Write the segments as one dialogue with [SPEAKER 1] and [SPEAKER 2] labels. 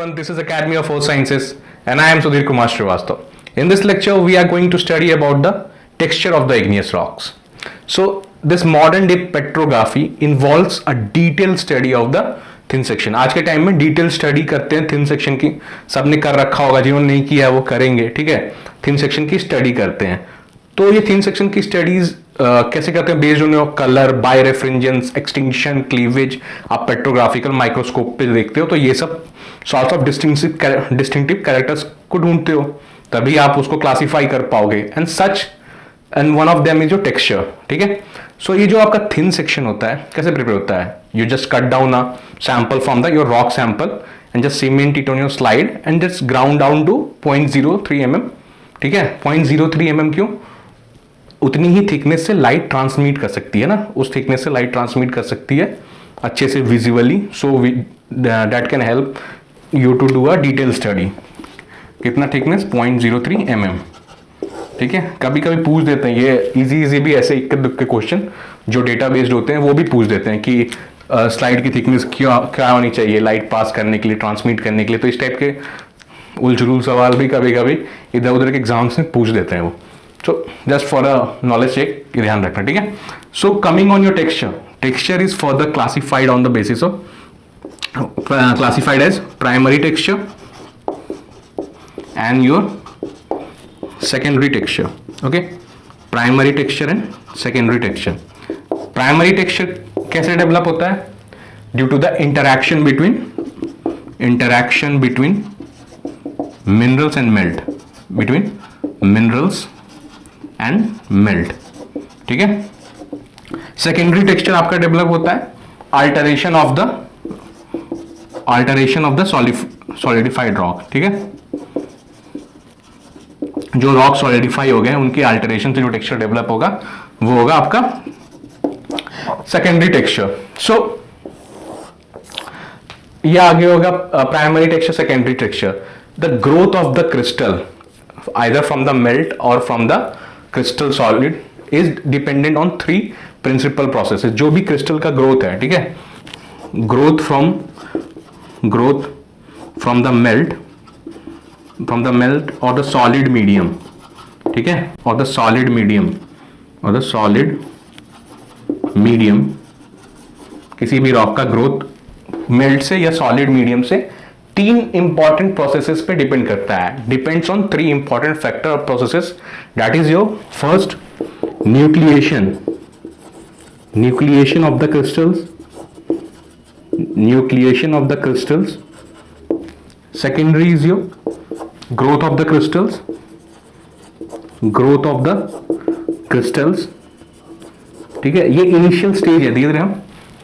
[SPEAKER 1] everyone, this is Academy of Earth Sciences and I am Sudhir Kumar Srivastav. In this lecture, we are going to study about the texture of the igneous rocks. So, this modern day petrography involves a detailed study of the thin section. आज के time में detail study करते हैं thin section की. सबने कर रखा होगा, जिन्होंने नहीं किया वो करेंगे. ठीक है, थिन सेक्शन की स्टडी करते हैं. तो ये थिन सेक्शन की स्टडीज कैसे करते हैं? Based on your colour, by reference, extinction, cleavage. आप पेट्रोग्राफिकल माइक्रोस्कोप पे देखते हो तो ये सब सॉर्ट्स ऑफ डिस्टिंक्टिव कैरेक्टर्स को ढूंढते हो, तभी आप उसको क्लासीफाई कर पाओगे. And one of them is your texture. ठीक है, सो ये जो आपका थिन सेक्शन होता है कैसे प्रिपेयर होता है? You just cut down a sample from the your rock sample and just cement it on your slide and just ground down to 0.03 mm. ठीक है, 0.03 mm क्यों? उतनी ही थिकनेस से लाइट ट्रांसमिट कर सकती है ना, उस थिकनेस से लाइट ट्रांसमिट कर सकती है अच्छे से visually. So that can help you to do a detail study. कितना थिकनेस? 0.03 mm. ठीक है, कभी कभी पूछ देते हैं, ये इजी भी ऐसे इक्के दुक्के क्वेश्चन जो डेटा बेस्ड होते हैं वो भी पूछ देते हैं कि स्लाइड की थिकनेस क्या होनी चाहिए लाइट पास करने के लिए, ट्रांसमिट करने के लिए. तो इस टाइप के उलझुल सवाल भी कभी कभी इधर उधर के एग्जाम्स में पूछ देते हैं वो. So just for a knowledge check ये ध्यान रखना. ठीक है, so coming on your texture is further classified on the basis of classified as primary texture and your secondary texture. Okay, primary texture and secondary texture. Primary texture कैसे develop होता है? Due to the interaction between minerals and melt, between minerals and melt. ठीक है, secondary texture आपका develop होता है alteration of the solidified rock. ठीक है, जो रॉक सॉलिडिफाई हो गए उनकी अल्टरेशन से जो टेक्सचर डेवलप होगा वो होगा आपका सेकेंडरी टेक्सचर. सो ये आगे होगा primary texture, secondary texture. The growth of the crystal either from the melt or from the crystal solid is dependent on 3 principal processes. जो भी क्रिस्टल का ग्रोथ है, ठीक है, growth from the melt or the solid medium. ठीक है, और the solid medium किसी भी रॉक का ग्रोथ मेल्ट से या सॉलिड मीडियम से 3 इंपॉर्टेंट प्रोसेसेस पे डिपेंड करता है. Depends on 3 important factor of processes. That is your first nucleation of the crystals. Secondary is your growth of the crystals. ठीक है, ये इनिशियल स्टेज है. धीरे धीरे हम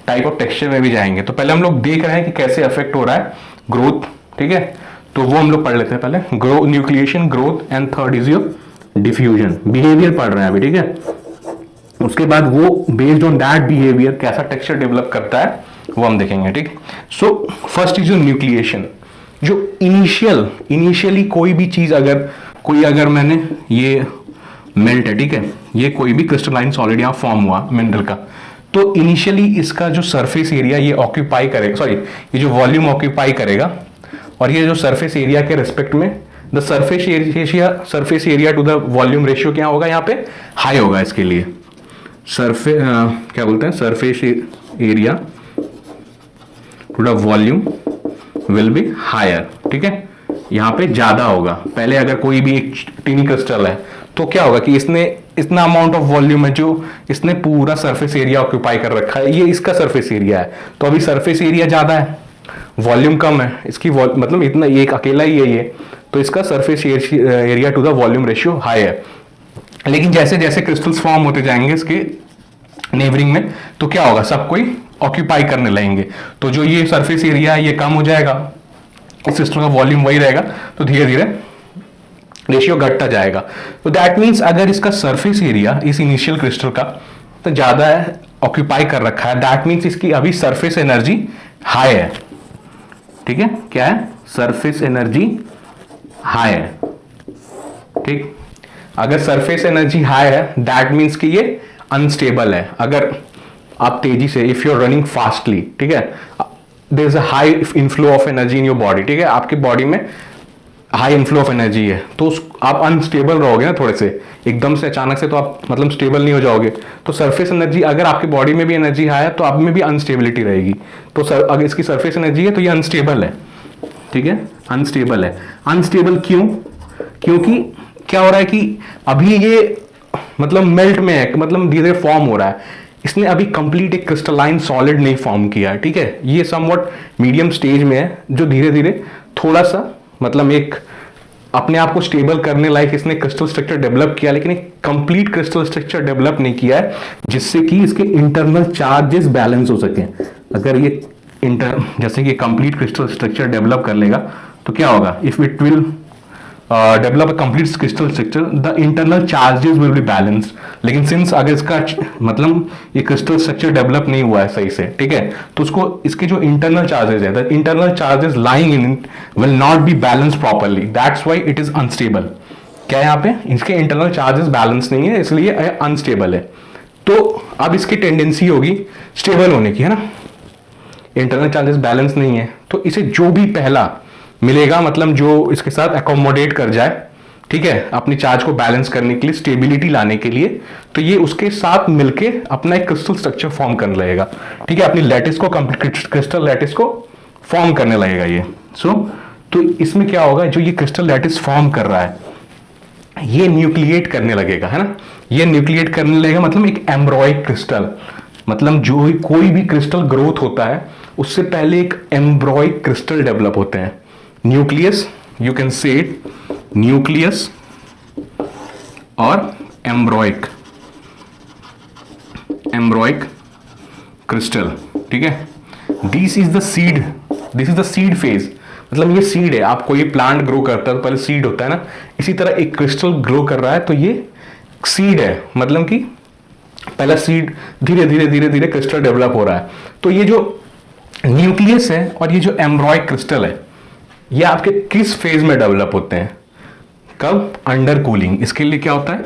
[SPEAKER 1] टाइप ऑफ टेक्सचर में भी जाएंगे. तो पहले हम लोग देख रहे हैं कि कैसे अफेक्ट हो रहा है ग्रोथ. ठीक है, तो वो हम लोग पढ़ लेते हैं पहले. Nucleation, growth and third is your diffusion. Behaviour पढ़ रहे हैं अभी. ठीक है, उसके बाद वो बेस्ड ऑन दैट बिहेवियर कैसा टेक्सचर डेवलप करता है वो हम देखेंगे. ठीक, so first is your nucleation. जो इनिशियली कोई भी चीज अगर मैंने ये मेल्ट है, ठीक है, ये कोई भी क्रिस्टलाइन सॉलिड यहाँ फॉर्म हुआ मिनरल का, तो इनिशियली इसका जो सरफेस एरिया ये ऑक्यूपाई करेगा, ये जो वॉल्यूम ऑक्यूपाई करेगा, और ये जो सरफेस एरिया के रिस्पेक्ट में the surface area to the volume ratio क्या होगा? यहाँ पे हाई होगा. इसके लिए क्या बोलते हैं, surface area to the volume will be higher. ठीक है, यहाँ पे ज्यादा होगा. पहले अगर कोई भी एक टिनी क्रिस्टल है तो क्या होगा कि इसने इतना अमाउंट ऑफ वॉल्यूम है जो इसने पूरा सरफेस एरिया ऑक्यूपाई कर रखा है, ये इसका सरफेस एरिया है. तो अभी सरफेस एरिया ज्यादा है, वॉल्यूम कम है, इसकी मतलब इतना एक अकेला ही है ये, तो इसका surface area to the volume ratio high है. लेकिन जैसे जैसे क्रिस्टल्स फॉर्म होते जाएंगे इसके नेबरिंग में, तो क्या होगा, सब कोई ऑक्यूपाई करने लगेंगे. तो जो ये सरफेस एरिया है ये कम हो जाएगा, इस सिस्टम का वॉल्यूम वही रहेगा, तो धीरे धीरे रेशियो घटता जाएगा. तो दैट मीन्स अगर इसका सरफेस एरिया इस इनिशियल क्रिस्टल का तो ज्यादा है, ऑक्यूपाई कर रखा है, दैट मीन्स इसकी अभी सरफेस एनर्जी हाई है. ठीक है, क्या है? सरफेस एनर्जी हाई है. ठीक, अगर सरफेस एनर्जी हाई है दैट मीन्स कि ये अनस्टेबल है. अगर आप तेजी से, if you are running fastly, ठीक है, there is a high inflow of energy in your body, ठीक है, आपकी बॉडी में हाई इनफ्लो ऑफ एनर्जी है, तो आप अनस्टेबल रहोगे ना थोड़े से, एकदम से अचानक से तो आप मतलब स्टेबल नहीं हो जाओगे। तो सरफेस एनर्जी, अगर आपकी बॉडी में भी एनर्जी हाई है तो आप में भी अनस्टेबिलिटी रहेगी। तो अगर इसकी सरफेस एनर्जी है तो ये अनस्टेबल है, ठीक है, अनस्टेबल है। अनस्टेबल क्यों? क्योंकि क्या हो रहा है कि अभी ये मतलब मेल्ट में है, मतलब धीरे धीरे फॉर्म हो रहा है, इसने अभी कंप्लीट एक क्रिस्टलाइन सॉलिड नहीं फॉर्म किया है, ठीक है, ये समवट मीडियम स्टेज में है, जो धीरे धीरे थोड़ा सा मतलब एक अपने आप को स्टेबल करने लायक इसने क्रिस्टल स्ट्रक्चर डेवलप किया, लेकिन एक कंप्लीट क्रिस्टल स्ट्रक्चर डेवलप नहीं किया है जिससे कि इसके इंटरनल चार्जेस बैलेंस हो सके। अगर ये जैसे कि कंप्लीट क्रिस्टल स्ट्रक्चर डेवलप कर लेगा तो क्या होगा, if it will develop a complete crystal structure the internal charges will be balanced. लेकिन सिंस अगर इसका मतलब ये क्रिस्टल स्ट्रक्चर डेवलप नहीं हुआ है सही से, ठीक है, तो उसको इसके जो इंटरनल चार्जेस है, the internal charges lying in it will not be balanced properly, that's why it is unstable. क्या है यहाँ पे, इसके इंटरनल चार्जेस बैलेंस नहीं है, इसलिए अनस्टेबल है। तो अब इसकी टेंडेंसी होगी स्टेबल होने की, है ना, इंटरनल चार्जेस बैलेंस नहीं है तो इसे जो भी पहला मिलेगा, मतलब जो इसके साथ एकोमोडेट कर जाए, ठीक है, अपनी चार्ज को बैलेंस करने के लिए, स्टेबिलिटी लाने के लिए, तो ये उसके साथ मिलके अपना एक क्रिस्टल स्ट्रक्चर फॉर्म करने लगेगा, ठीक है, अपनी लैटिस को, क्रिस्टल लैटिस को फॉर्म करने लगेगा ये। तो इसमें क्या होगा, जो ये क्रिस्टल लैटिस फॉर्म कर रहा है ये न्यूक्लिएट करने लगेगा, है ना, ये न्यूक्लिएट करने लगेगा, मतलब एक एम्ब्रॉइक क्रिस्टल, मतलब जो कोई भी क्रिस्टल ग्रोथ होता है उससे पहले एक एम्ब्रॉइक क्रिस्टल डेवलप होते हैं। Nucleus, you can say it nucleus और एम्ब्रॉइक क्रिस्टल, ठीक है, this is the seed phase, मतलब ये सीड है, आप कोई प्लांट ग्रो करता है तो पहले सीड होता है ना, इसी तरह एक क्रिस्टल ग्रो कर रहा है तो ये सीड है, मतलब कि पहला सीड धीरे धीरे क्रिस्टल डेवलप हो रहा है। तो ये जो न्यूक्लियस है और ये जो एम्ब्रॉइक क्रिस्टल है ये आपके किस फेज में डेवलप होते हैं, कब, अंडर कूलिंग, इसके लिए क्या होता है,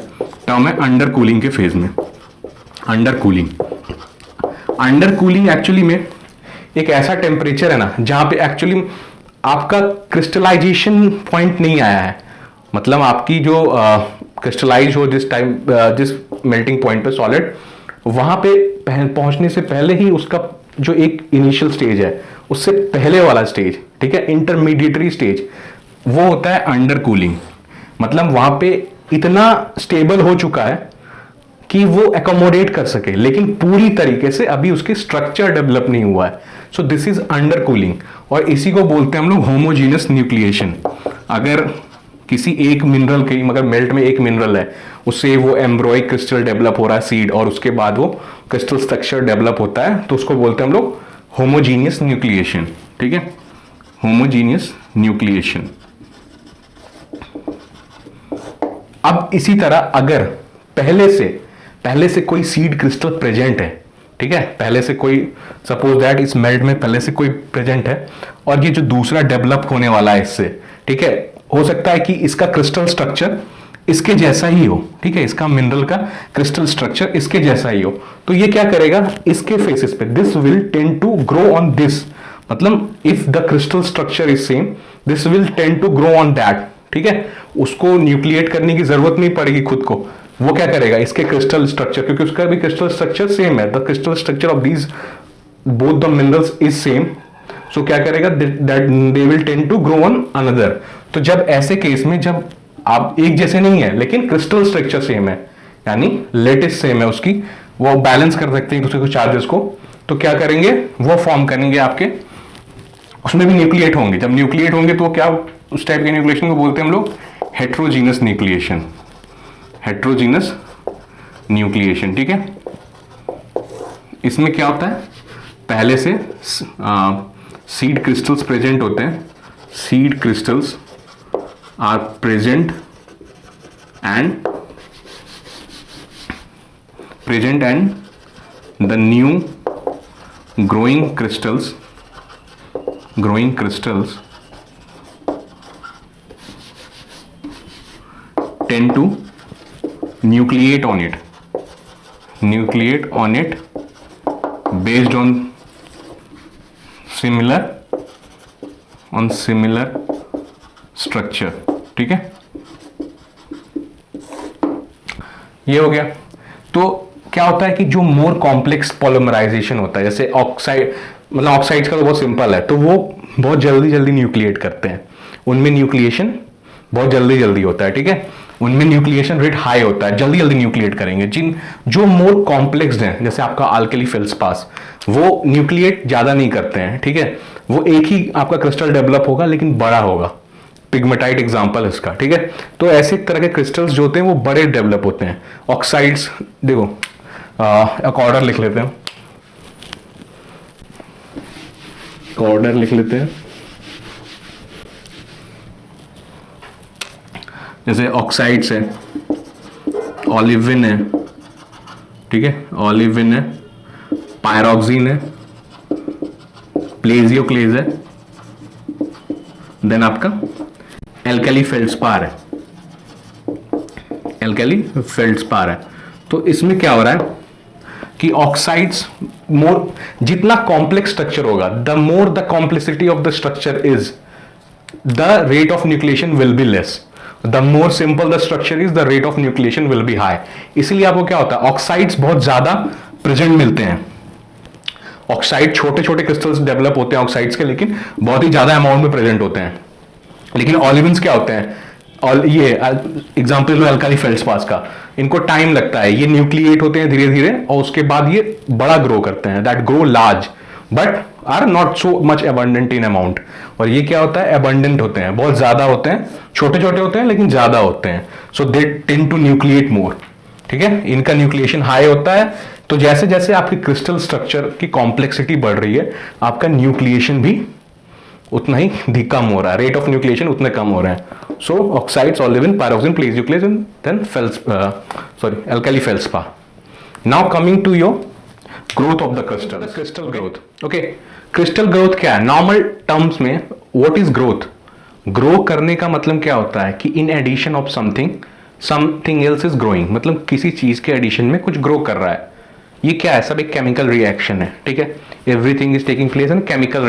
[SPEAKER 1] टर्म है अंडर कूलिंग के फेज में। अंडर कूलिंग एक्चुअली में एक ऐसा टेम्परेचर है ना जहां पे एक्चुअली आपका क्रिस्टलाइजेशन पॉइंट नहीं आया है, मतलब आपकी जो क्रिस्टलाइज हो जिस मेल्टिंग पॉइंट पे सॉलिड, वहां पे पहुंचने से पहले ही उसका जो एक इनिशियल स्टेज है उससे पहले वाला स्टेज, ठीक है, इंटरमीडिएटरी स्टेज, वो होता है अंडर कूलिंग। मतलब वहां पे इतना स्टेबल हो चुका है कि वो एकोमोडेट कर सके, लेकिन पूरी तरीके से अभी उसके स्ट्रक्चर डेवलप नहीं हुआ है। So this is under cooling, और इसी को बोलते हैं हम लोग होमोजीनियस न्यूक्लिएशन। अगर किसी एक मिनरल के, मगर मेल्ट में एक मिनरल है, उससे वो एम्ब्रॉइक क्रिस्टल डेवलप हो रहा है सीड, और उसके बाद वो क्रिस्टल स्ट्रक्चर डेवलप होता है, तो उसको बोलते हैं हम लोग होमोजीनियस न्यूक्लिएशन, ठीक है, होमोजीनियस न्यूक्लिएशन। अब इसी तरह अगर पहले से कोई सीड क्रिस्टल प्रेजेंट है, ठीक है, पहले से कोई, सपोज दैट इस मेल्ट में पहले से कोई प्रेजेंट है, और ये जो दूसरा डेवलप होने वाला है इससे, ठीक है, हो सकता है कि इसका क्रिस्टल स्ट्रक्चर इसके जैसा ही हो, ठीक है, इसका मिनरल का क्रिस्टल स्ट्रक्चर इसके जैसा ही हो, तो ये क्या करेगा, इसके फेसेस पे this will tend to grow on this, मतलब if the crystal structure is same this will tend to grow on that, ठीक है, उसको न्यूक्लिएट करने की जरूरत नहीं पड़ेगी खुद को, वो क्या करेगा, इसके क्रिस्टल स्ट्रक्चर, क्योंकि उसका भी क्रिस्टल स्ट्रक्चर सेम है, the crystal structure of these both the minerals is same, so क्या करेगा, that they will tend to grow on another. तो जब ऐसे केस में, जब आप एक जैसे नहीं है लेकिन क्रिस्टल स्ट्रक्चर सेम है, यानी लेटिस सेम है उसकी, वो बैलेंस कर सकते हैं दूसरे को चार्जेस को, तो क्या करेंगे, वो फॉर्म करेंगे आपके, उसमें भी न्यूक्लिएट होंगे। जब न्यूक्लिएट होंगे तो क्या, उस टाइप के न्यूक्लिएशन को बोलते हैं हम लोग हेट्रोजीनस न्यूक्लिएशन, हेट्रोजीनस न्यूक्लिएशन, ठीक है। इसमें क्या होता है, पहले से सीड क्रिस्टल्स प्रेजेंट होते हैं, seed crystals are present and the new growing crystals tend to nucleate on it based on similar structure, ठीक है, ये हो गया। तो क्या होता है कि जो मोर कॉम्प्लेक्स पॉलीमराइजेशन होता है, जैसे ऑक्साइड, मतलब ऑक्साइड्स का तो बहुत सिंपल है, तो वो बहुत जल्दी जल्दी न्यूक्लिएट करते हैं, उनमें न्यूक्लिएशन बहुत जल्दी जल्दी होता है, ठीक है, उनमें न्यूक्लिएशन रेट हाई होता है, जल्दी जल्दी न्यूक्लिएट करेंगे। जो मोर कॉम्प्लेक्स हैं, जैसे आपका अल्कली फेल्सपास, वो न्यूक्लिएट ज्यादा नहीं करते हैं, ठीक है, वो एक ही आपका क्रिस्टल डेवलप होगा लेकिन बड़ा होगा। पिग्मेटाइट एग्जांपल है इसका, ठीक है। तो ऐसे तरह के क्रिस्टल्स जो होते हैं वो बड़े डेवलप होते हैं। ऑक्साइड्स देखो, एक ऑर्डर लिख लेते हैं, ऑर्डर लिख लेते हैं, जैसे ऑक्साइड्स है, ओलिविन है, ठीक है, ओलिविन है, पायरोक्सिन है, प्लेजियोक्लेज है, देन आपका एल्कली फेल्ड्स्पार है, एल्कली फेल्ड्स्पार है। तो इसमें क्या हो रहा है कि ऑक्साइड्स मोर, जितना कॉम्प्लेक्स स्ट्रक्चर होगा, the more the complexity of the structure is, the rate of nucleation will be less, the more simple the structure is, the rate of nucleation will be high. इसलिए आपको क्या होता है, oxides बहुत ज्यादा present मिलते हैं। ऑक्साइड छोटे छोटे क्रिस्टल्स डेवलप होते हैं ऑक्साइड्स के, लेकिन बहुत ही ज्यादा अमाउंट में प्रेजेंट होते हैं। लेकिन ऑलिविन्स क्या होते हैं, और ये एग्जांपल लो अल्काली फेल्ड्स्पार्स का, इनको टाइम लगता है, ये न्यूक्लिएट होते हैं धीरे धीरे और उसके बाद ये बड़ा ग्रो करते हैं, that grow large but are not so much abundant in amount. और ये क्या होता है, अबंडेंट होते हैं, बहुत ज्यादा होते हैं, छोटे छोटे होते हैं लेकिन ज्यादा होते हैं, सो दे टेंड टू न्यूक्लिएट मोर, ठीक है, इनका न्यूक्लिएशन हाई होता है। तो जैसे जैसे आपकी क्रिस्टल स्ट्रक्चर की कॉम्प्लेक्सिटी बढ़ रही है, आपका न्यूक्लिएशन भी उतना ही कम हो रहा है, रेट ऑफ न्यूक्लिएशन उतने कम हो रहे हैं। So oxides, olivine, pyroxene, plagioclase and then alkali feldspar. Now coming to your growth of the crystal, crystal growth. Okay, crystal growth क्या है नॉर्मल टर्म्स में, व्हाट इज ग्रोथ? ग्रो करने का मतलब क्या होता है कि in addition of something else is growing, मतलब किसी चीज के एडिशन में कुछ ग्रो कर रहा है। ये क्या है, सब एक केमिकल रिएक्शन है, ठीक है, everything is taking place in chemical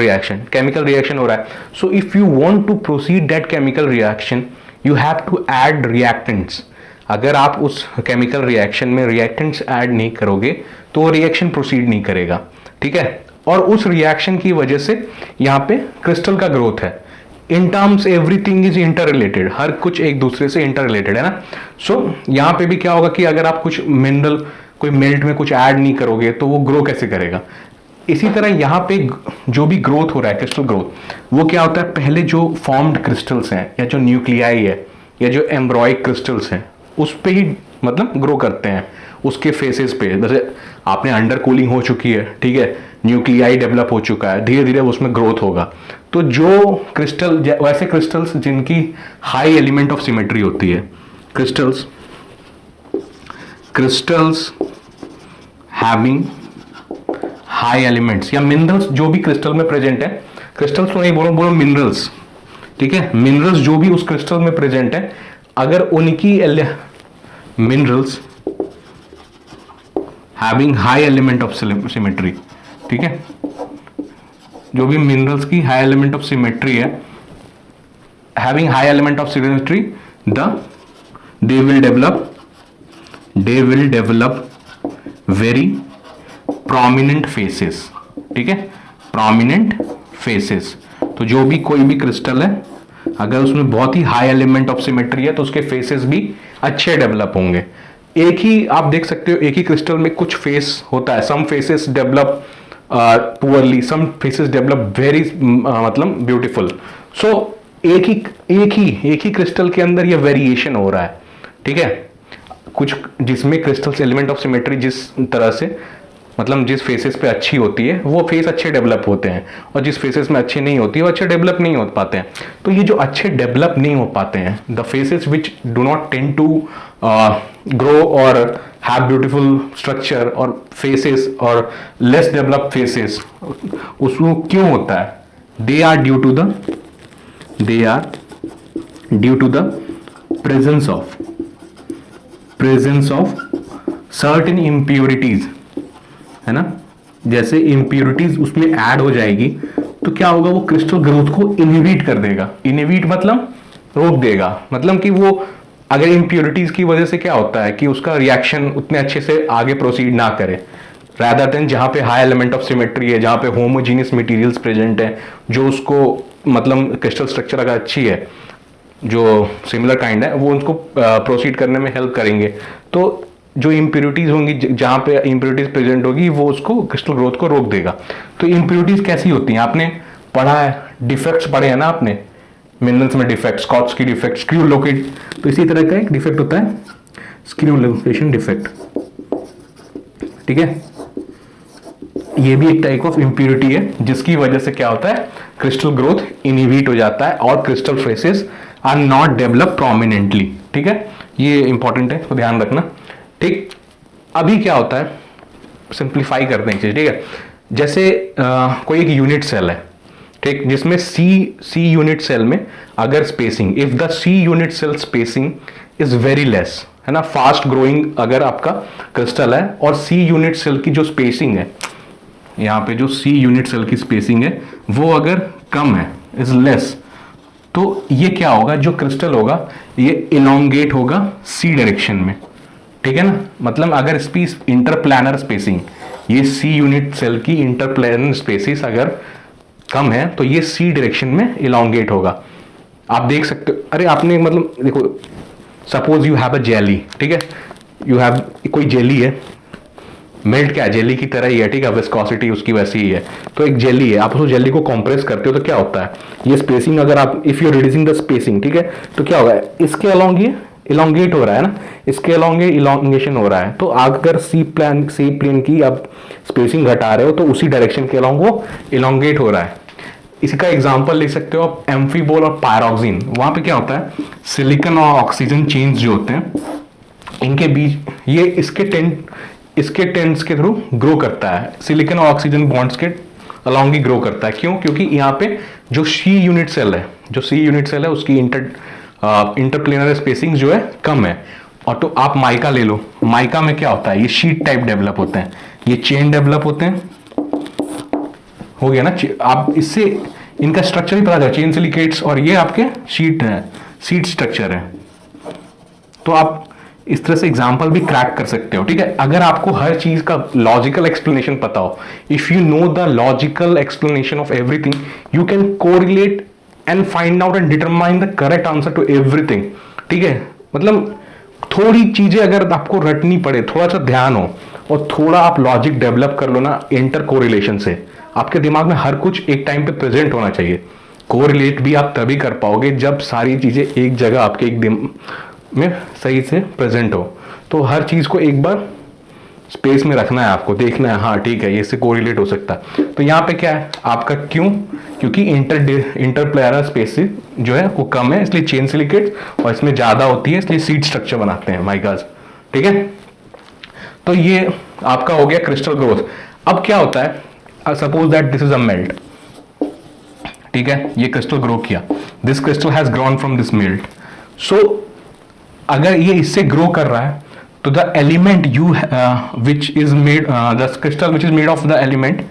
[SPEAKER 1] reaction हो रहा है। So if you want to proceed that chemical reaction, you have to add reactants. अगर आप उस केमिकल रिएक्शन में रिएक्टेंट्स ऐड नहीं करोगे तो वो रिएक्शन प्रोसीड नहीं करेगा, ठीक है। और उस रिएक्शन की वजह से यहाँ पे क्रिस्टल का ग्रोथ है। In terms everything is interrelated, हर कुछ एक दूसरे से इंटर रिलेटेड है ना। सो यहाँ पे भी क्या होगा कि अगर आप कुछ मिनरल कोई मेल्ट में कुछ ऐड नहीं करोगे तो वो ग्रो कैसे करेगा। इसी तरह यहाँ पे जो भी ग्रोथ हो रहा है, क्रिस्टल ग्रोथ, वो क्या होता है, पहले जो फॉर्म्ड क्रिस्टल्स हैं या जो न्यूक्लियाई है या जो एम्ब्रॉइक क्रिस्टल्स हैं उस पे ही मतलब ग्रो करते हैं, उसके फेसेस पे। जैसे आपने अंडर कूलिंग हो चुकी है, ठीक है, न्यूक्लियाई डेवलप हो चुका है, धीरे धीरे उसमें ग्रोथ होगा। तो जो क्रिस्टल, वैसे क्रिस्टल्स जिनकी हाई एलिमेंट ऑफ सिमेट्री होती है, क्रिस्टल्स हैविंग हाई एलिमेंट्स या मिनरल्स जो भी क्रिस्टल में प्रेजेंट है, क्रिस्टल्स तो नहीं बोलो मिनरल्स, ठीक है, मिनरल्स जो भी उस क्रिस्टल में प्रेजेंट है, अगर उनकी minerals having high element of symmetry, ठीक है, जो भी मिनरल्स की हाई एलिमेंट ऑफ सिमेट्री है, having high element of symmetry, they will develop very prominent faces, ठीक है, prominent faces। तो जो भी कोई भी क्रिस्टल है, अगर उसमें बहुत ही हाई एलिमेंट ऑफ सिमेट्री है तो उसके फेसेस भी अच्छे डेवलप होंगे। एक ही आप देख सकते हो, एक ही क्रिस्टल में कुछ फेस होता है, सम फेसेस डेवलप पुअरली, सम फेसेस डेवलप वेरी मतलब ब्यूटीफुल। सो एक ही क्रिस्टल के अंदर ये वेरिएशन हो रहा है, ठीक है, कुछ जिसमें क्रिस्टल्स एलिमेंट ऑफ सिमेट्री जिस तरह से मतलब जिस फेसेस पे अच्छी होती है वो फेस अच्छे डेवलप होते हैं, और जिस फेसेस में अच्छी नहीं होती है वो अच्छे डेवलप नहीं हो पाते हैं। तो ये जो अच्छे डेवलप नहीं हो पाते हैं, the faces which do not tend to grow और हैव ब्यूटीफुल स्ट्रक्चर, और फेसेस और लेस डेवलप फेसेस, उसमें क्यों होता है? They are due to the presence of certain impurities, है ना। जैसे इम्प्योरिटीज उसमें ऐड हो जाएगी तो क्या होगा, वो क्रिस्टल ग्रोथ को इनहिबिट कर देगा। इनहिबिट मतलब रोक देगा, मतलब कि वो अगर इम्प्योरिटीज की वजह से क्या होता है कि उसका रिएक्शन उतने अच्छे से आगे प्रोसीड ना करे, रादर देन जहां पे हाई एलिमेंट ऑफ सिमेट्री है, जहां पे होमोजीनियस मटेरियल्स प्रेजेंट है, जो उसको मतलब क्रिस्टल स्ट्रक्चर अगर अच्छी है, जो सिमिलर काइंड है, वो उनको प्रोसीड करने में हेल्प करेंगे। तो जो इम्प्योरिटीज होंगी, जहां पे इम्प्योरिटीज प्रेजेंट होगी, वो उसको क्रिस्टल ग्रोथ को रोक देगा। तो इम्प्योरिटीज कैसी होती हैं, आपने पढ़ा है, डिफेक्ट्स पढ़े हैं ना आपने, मिनरल्स में डिफेक्ट, स्कॉट्स की डिफेक्ट, स्क्रू लोकेट, तो इसी तरह का एक डिफेक्ट होता है स्क्रू लोकेशन डिफेक्ट, ठीक है। ये भी एक टाइप ऑफ इम्प्योरिटी है जिसकी वजह से क्या होता है, क्रिस्टल ग्रोथ इनहिबिट हो जाता है और crystal faces are not develop prominently, ठीक है। ये इंपॉर्टेंट है, तो ध्यान रखना, ठीक। अभी क्या होता है, सिंप्लीफाई करते हैं चीज, ठीक है। जैसे कोई एक यूनिट सेल है, ठीक, जिसमें सी यूनिट सेल में अगर spacing, if the C unit cell spacing is very less, है ना, फास्ट ग्रोइंग अगर आपका क्रिस्टल है, और सी यूनिट सेल की जो स्पेसिंग है, यहाँ पे जो सी यूनिट सेल की स्पेसिंग है वो अगर कम है, इज लेस, तो ये क्या होगा, जो क्रिस्टल होगा ये इलोंगेट होगा सी डायरेक्शन में, ठीक है ना। मतलब अगर इसकी इंटरप्लानर स्पेसिंग, ये सी यूनिट सेल की इंटरप्लानर स्पेसिस अगर कम है, तो ये सी डायरेक्शन में इलोंगेट होगा। आप देख सकते हो, अरे आपने मतलब देखो, suppose you have a jelly, ठीक है, यू हैव कोई जेली है, मेल्ट क्या है, जेली की तरह ही है, ठीक है, विस्कोसिटी उसकी वैसी ही है। तो एक जेली है, आप उस जेली को कंप्रेस करते हो तो क्या होता है, ये स्पेसिंग अगर आप, if you reducing the spacing, ठीक है, तो क्या होगा, इसके अलोंग ये इलोंगेट हो रहा है ना, इसके अलोंग ये इलोंगेशन हो रहा है। तो अगर सी प्लेन की आप स्पेसिंग घटा रहे हो तो उसी डायरेक्शन के अलोंग वो इलोंगेट हो रहा है। इसका एग्जांपल ले सकते हो आप एम्फीबोल और पायरोक्सिन। वहां पे क्या होता है, सिलिकॉन और ऑक्सीजन चेन्स जो होते हैं, इनके बीच ये इसके टेंट्स के थ्रू ग्रो करता है, सिलिकॉन और ऑक्सीजन बॉन्ड्स के अलोंग ही ग्रो करता है। क्यों, क्योंकि यहाँ पे जो सी यूनिट सेल है उसकी इंटरप्लेनर स्पेसिंग जो है कम है। और तो आप माइका ले लो, माइका में क्या होता है, ये शीट टाइप डेवलप होते हैं, ये चेन डेवलप होते हैं, हो गया ना। आप इससे इनका स्ट्रक्चर ही पता चला, चेन सिलिकेट्स, और ये आपके शीट स्ट्रक्चर है। तो आप इस तरह से एग्जाम्पल भी क्रैक कर सकते हो, ठीक है, अगर आपको हर चीज का लॉजिकल एक्सप्लेनेशन पता हो। If you know the logical explanation of everything, you can correlate and find out and determine the correct answer to everything, ठीक है। मतलब थोड़ी चीजें अगर आपको रटनी पड़े, थोड़ा सा ध्यान हो और थोड़ा आप लॉजिक डेवलप कर लो ना इंटर कोरिलेशन से, आपके दिमाग में हर कुछ एक टाइम पे प्रेजेंट होना चाहिए। कोरिलेट भी आप तभी कर पाओगे जब सारी चीजें एक जगह आपके एक दिन में सही से प्रेजेंट हो। तो हर चीज को एक बार स्पेस में रखना है, आपको देखना है, हाँ ठीक है, ये इससे कोरिलेट हो सकता है। तो यहाँ पे क्या है आपका, क्यों, क्योंकि इंटरप्लेनर स्पेस जो है वो कम है, इसलिए चेन सिलिकेट, और इसमें ज्यादा होती है इसलिए सीड स्ट्रक्चर बनाते हैं माइकाज, ठीक है। तो ये आपका हो गया क्रिस्टल ग्रोथ। अब क्या होता है, suppose that this is a melt, ठीक है, ये क्रिस्टल ग्रो किया, this crystal has grown from this melt. So अगर ये इससे ग्रो कर रहा है तो the element you which is made, the crystal which is made of the element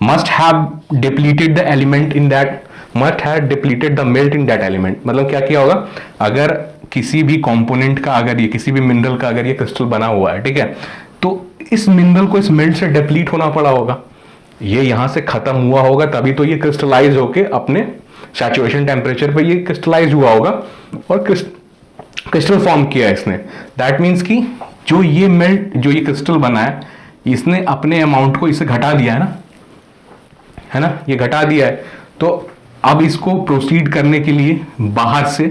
[SPEAKER 1] must have depleted the element in that, must have depleted the melt in that element. मतलब क्या किया होगा, अगर किसी भी कंपोनेंट का, अगर ये किसी भी मिनरल का अगर ये क्रिस्टल बना हुआ है, ठीक है, तो इस मिनरल को इस मेल्ट से डिप्लीट होना पड़ा होगा, ये यहां से खत्म हुआ होगा, तभी तो ये क्रिस्टलाइज होके अपने सैचुरेशन टेम्परेचर पे ये क्रिस्टलाइज हुआ होगा और क्रिस्टल फॉर्म किया है इसने। दैट मीन्स कि जो ये क्रिस्टल बना है, इसने अपने अमाउंट को इसे घटा दिया है ना, ये घटा दिया है। तो अब इसको प्रोसीड करने के लिए बाहर से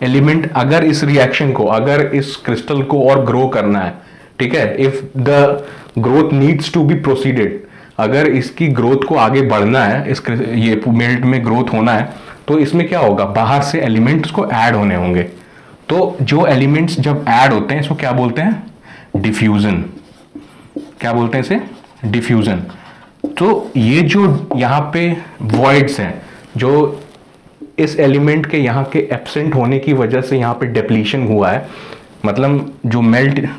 [SPEAKER 1] एलिमेंट, अगर इस रिएक्शन को, अगर इस क्रिस्टल को और ग्रो करना है, ठीक है, if the growth needs to be proceeded, अगर इसकी ग्रोथ को आगे बढ़ना है, ये मेल्ट में ग्रोथ होना है, तो इसमें क्या होगा, बाहर से एलिमेंट्स को ऐड होने होंगे। तो जो एलिमेंट्स जब ऐड होते हैं इसको क्या बोलते हैं, डिफ्यूजन। क्या बोलते हैं इसे, डिफ्यूजन। तो ये जो यहाँ पे वॉइड्स हैं, जो इस एलिमेंट के यहाँ के एब्सेंट होने की वजह से यहाँ पे डिप्लीशन हुआ है, मतलब जो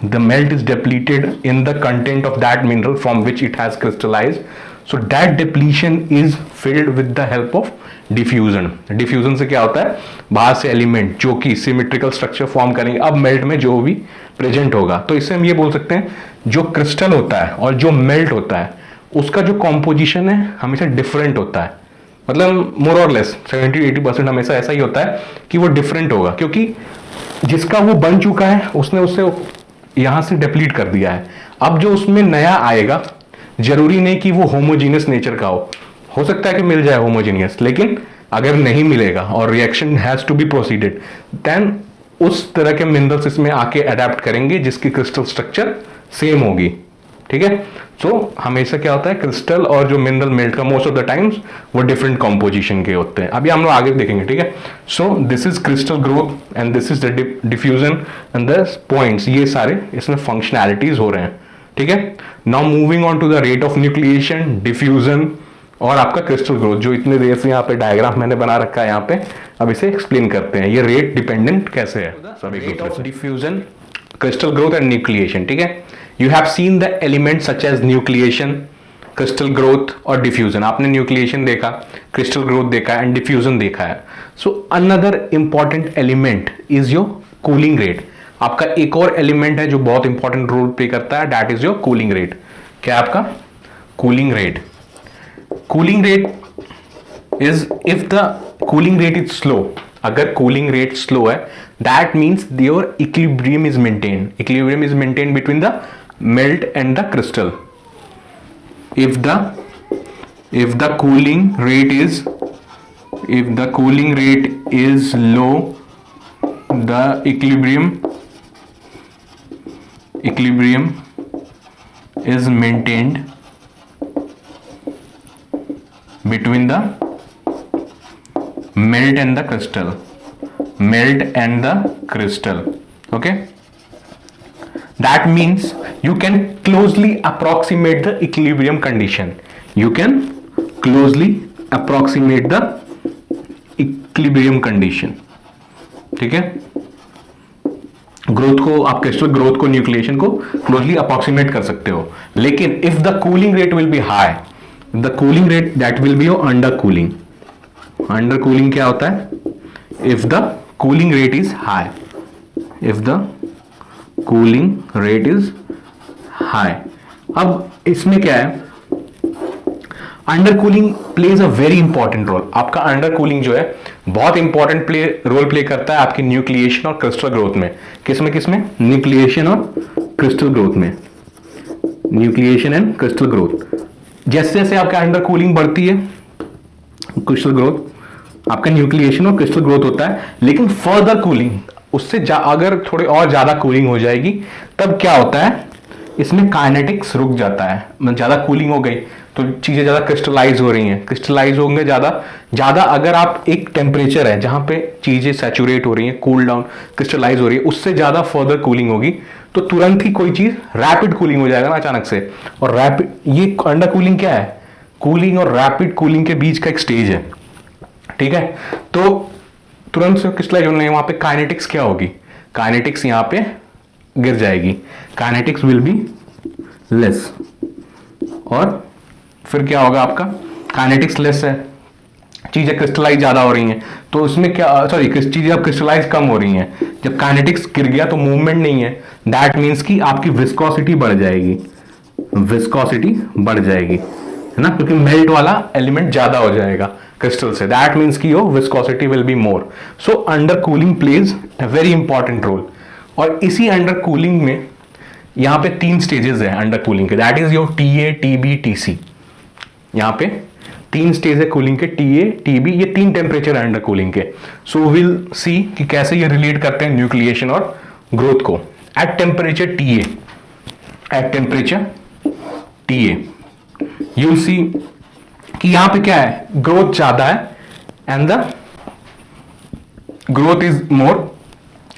[SPEAKER 1] the melt is depleted in the content of that mineral from which it has crystallised, so that depletion is filled with the help of diffusion. Diffusion से क्या होता है, बाहर से एलिमेंट जो कि सिमेट्रिकल स्ट्रक्चर फॉर्म करेंगे अब मेल्ट में जो भी प्रेजेंट होगा। तो इससे हम ये बोल सकते हैं जो क्रिस्टल होता है और जो मेल्ट होता है उसका जो कॉम्पोजिशन है हमेशा डिफरेंट होता है। मतलब मोर और लेस 70-80% हमेशा ऐसा ही होता है कि वो डिफरेंट होगा, क्योंकि जिसका वो बन चुका है उसने उससे यहां से डिप्लीट कर दिया है। अब जो उसमें नया आएगा जरूरी नहीं कि वो होमोजीनियस नेचर का हो सकता है कि मिल जाए होमोजीनियस, लेकिन अगर नहीं मिलेगा और reaction has to be proceeded then उस तरह के मिनरल्स इसमें आके अडेप्ट करेंगे जिसकी क्रिस्टल स्ट्रक्चर सेम होगी। ठीक है, सो हमेशा क्या होता है क्रिस्टल और जो मिनरल मेल्ट का मोस्ट ऑफ द टाइम्स वो डिफरेंट कॉम्पोजिशन के होते हैं। अभी हम लोग आगे देखेंगे। ठीक है, so this is crystal growth and this is the diffusion and the points, ये सारे इसमें फंक्शनैलिटीज हो रहे हैं। ठीक है, now moving on to the rate of nucleation, diffusion और आपका क्रिस्टल ग्रोथ, जो इतने देर से यहाँ पे डायग्राम मैंने बना रखा है यहाँ पे, अब इसे एक्सप्लेन करते हैं ये रेट डिपेंडेंट कैसे है। Rate of diffusion, crystal growth and nucleation. ठीक है, you have seen the element such as nucleation, crystal growth और डिफ्यूजन। आपने न्यूक्लिएशन देखा, क्रिस्टल ग्रोथ देखा एंड डिफ्यूजन देखा है। So another important element is your cooling rate. आपका एक और एलिमेंट है जो बहुत इंपॉर्टेंट रोल प्ले करता है, that is your cooling rate. क्या आपका cooling rate? Cooling rate is if the cooling rate is slow, अगर कूलिंग रेट स्लो है that means your equilibrium is maintain. Equilibrium is maintain between the melt and the crystal. if the cooling rate is low, the equilibrium is maintained between the melt and the crystal. Okay, that means you can closely approximate the equilibrium condition. You can closely approximate the equilibrium condition. ठीक है, growth को आप crystal growth को nucleation को closely approximate कर सकते हो, लेकिन if the cooling rate will be high, the cooling rate that will be your under cooling. Under cooling क्या होता है? If the cooling rate is high, if the cooling rate is high. अब इसमें क्या है, under cooling plays a very important role. आपका under cooling जो है बहुत इंपॉर्टेंट रोल प्ले करता है आपकी न्यूक्लिएशन और क्रिस्टल ग्रोथ में। किसमें? न्यूक्लिएशन और क्रिस्टल ग्रोथ में। Nucleation and crystal growth. जैसे जैसे आपका अंडर कूलिंग बढ़ती है क्रिस्टल ग्रोथ, आपका न्यूक्लिएशन और क्रिस्टल ग्रोथ होता है, लेकिन फर्दर कूलिंग उससे अगर थोड़ी और ज्यादा कूलिंग हो जाएगी तब क्या होता है, इसमें काइनेटिक्स रुक जाता है। मतलब ज्यादा कूलिंग हो गई तो चीजें ज्यादा क्रिस्टलाइज हो रही हैं, क्रिस्टलाइज होंगे ज्यादा अगर आप एक टेम्परेचर है जहां पे चीजें सैचुरेट हो रही हैं, कूल डाउन क्रिस्टलाइज हो रही है, उससे ज्यादा फर्दर कूलिंग होगी तो तुरंत ही कोई चीज रैपिड कूलिंग हो जाएगा ना अचानक से। और रैपिड, ये अंडर कूलिंग क्या है? कूलिंग और रैपिड कूलिंग के बीच का एक स्टेज है। ठीक है, तो तुरंत से क्रिस्टलाइज होने, वहां पे काइनेटिक्स क्या होगी? काइनेटिक्स यहां पे गिर जाएगी, काइनेटिक्स विल बी लेस। और फिर क्या होगा, आपका काइनेटिक्स लेस है, चीजें क्रिस्टलाइज ज्यादा हो रही हैं, तो उसमें क्या, सॉरी, चीजें अब क्रिस्टलाइज कम हो रही हैं। जब काइनेटिक्स गिर गया तो मूवमेंट नहीं है, दैट मीन्स कि आपकी विस्कोसिटी बढ़ जाएगी, विस्कोसिटी बढ़ जाएगी, है ना, क्योंकि मेल्ट वाला एलिमेंट ज्यादा हो जाएगा क्रिस्टल से, दैट मीन्स कि your viscosity will be more. So under cooling plays a very important role. और इसी अंडर कूलिंग में यहां पे 3 स्टेजेस है अंडर कूलिंग के, that is your TA, TB, TC। यहां पे 3 स्टेज है कूलिंग के, TA, TB, ये 3 टेम्परेचर है अंडर कूलिंग के। सो विल सी कि कैसे ये रिलेट करते हैं न्यूक्लिएशन और ग्रोथ को। At temperature TA, at temperature TA you see कि यहां पे क्या है, ग्रोथ ज्यादा है and the growth is more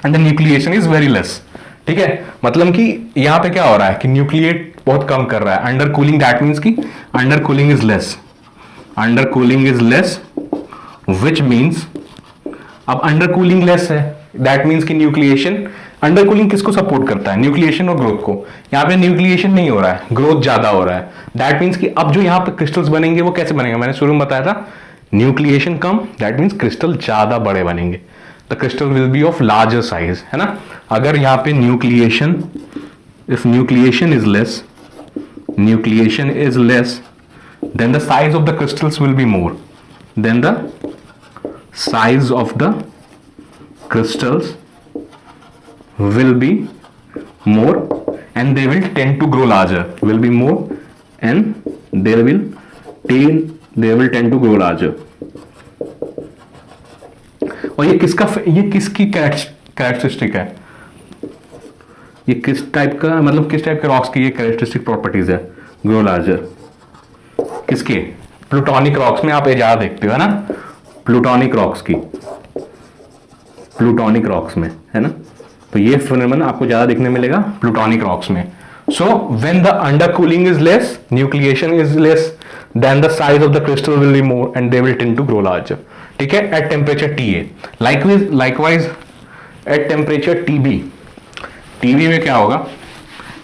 [SPEAKER 1] and the nucleation is very less. ठीक है, मतलब कि यहां पे क्या हो रहा है कि न्यूक्लिएट बहुत कम कर रहा है। अंडर कूलिंग दैट मीन्स कि under cooling is less, under cooling is less, which means अब अंडर कूलिंग लेस है दैट मीन्स कि न्यूक्लिएशन अंडर कूलिंग किसको सपोर्ट करता है? न्यूक्लिएशन और ग्रोथ को। यहाँ पे न्यूक्लिएशन नहीं हो रहा है, ग्रोथ ज्यादा हो रहा है। दैट मीन्स कि अब जो यहाँ पे क्रिस्टल्स बनेंगे वो कैसे बनेंगे? मैंने शुरू में बताया था, nucleation come, that means crystal ज्यादा बड़े बनेंगे। The crystal will be of larger size, है ना। अगर यहाँ पे nucleation, if nucleation is less then the size of the crystals will be more, then the size of the crystals will be more and they will tend to grow larger, will be more and they will tend to grow larger। और ये किसकी characteristic है? ये किस type का, मतलब किस type के रॉक्स की ये कैरेक्टरिस्टिक प्रॉपर्टीज है? Grow larger. किसके? प्लूटोनिक रॉक्स में आप ये ज्यादा देखते हो, है ना, प्लूटोनिक रॉक्स की, प्लूटोनिक रॉक्स में, है ना। तो ये फिनोमेनन आपको ज्यादा देखने मिलेगा प्लूटोनिक रॉक्स में। So when the under cooling is less, nucleation is less, then the size of the crystal will be more and they will tend to grow larger. ठीक है, at temperature TA। Likewise at temperature TB में क्या होगा?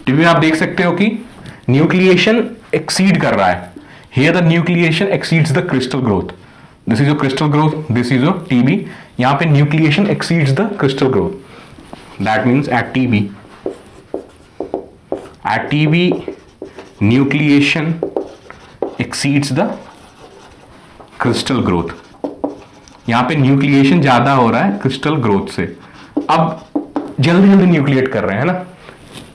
[SPEAKER 1] TB में आप देख सकते हो कि न्यूक्लिएशन एक्सीड कर रहा है। Here the nucleation exceeds the crystal growth. This is your crystal growth. This is your TB. यहाँ पे nucleation exceeds the crystal growth. That means at TB nucleation exceeds the crystal growth. यहाँ पे nucleation ज्यादा हो रहा है crystal growth से। अब जल्दी न्यूक्लिएट कर रहे हैं ना,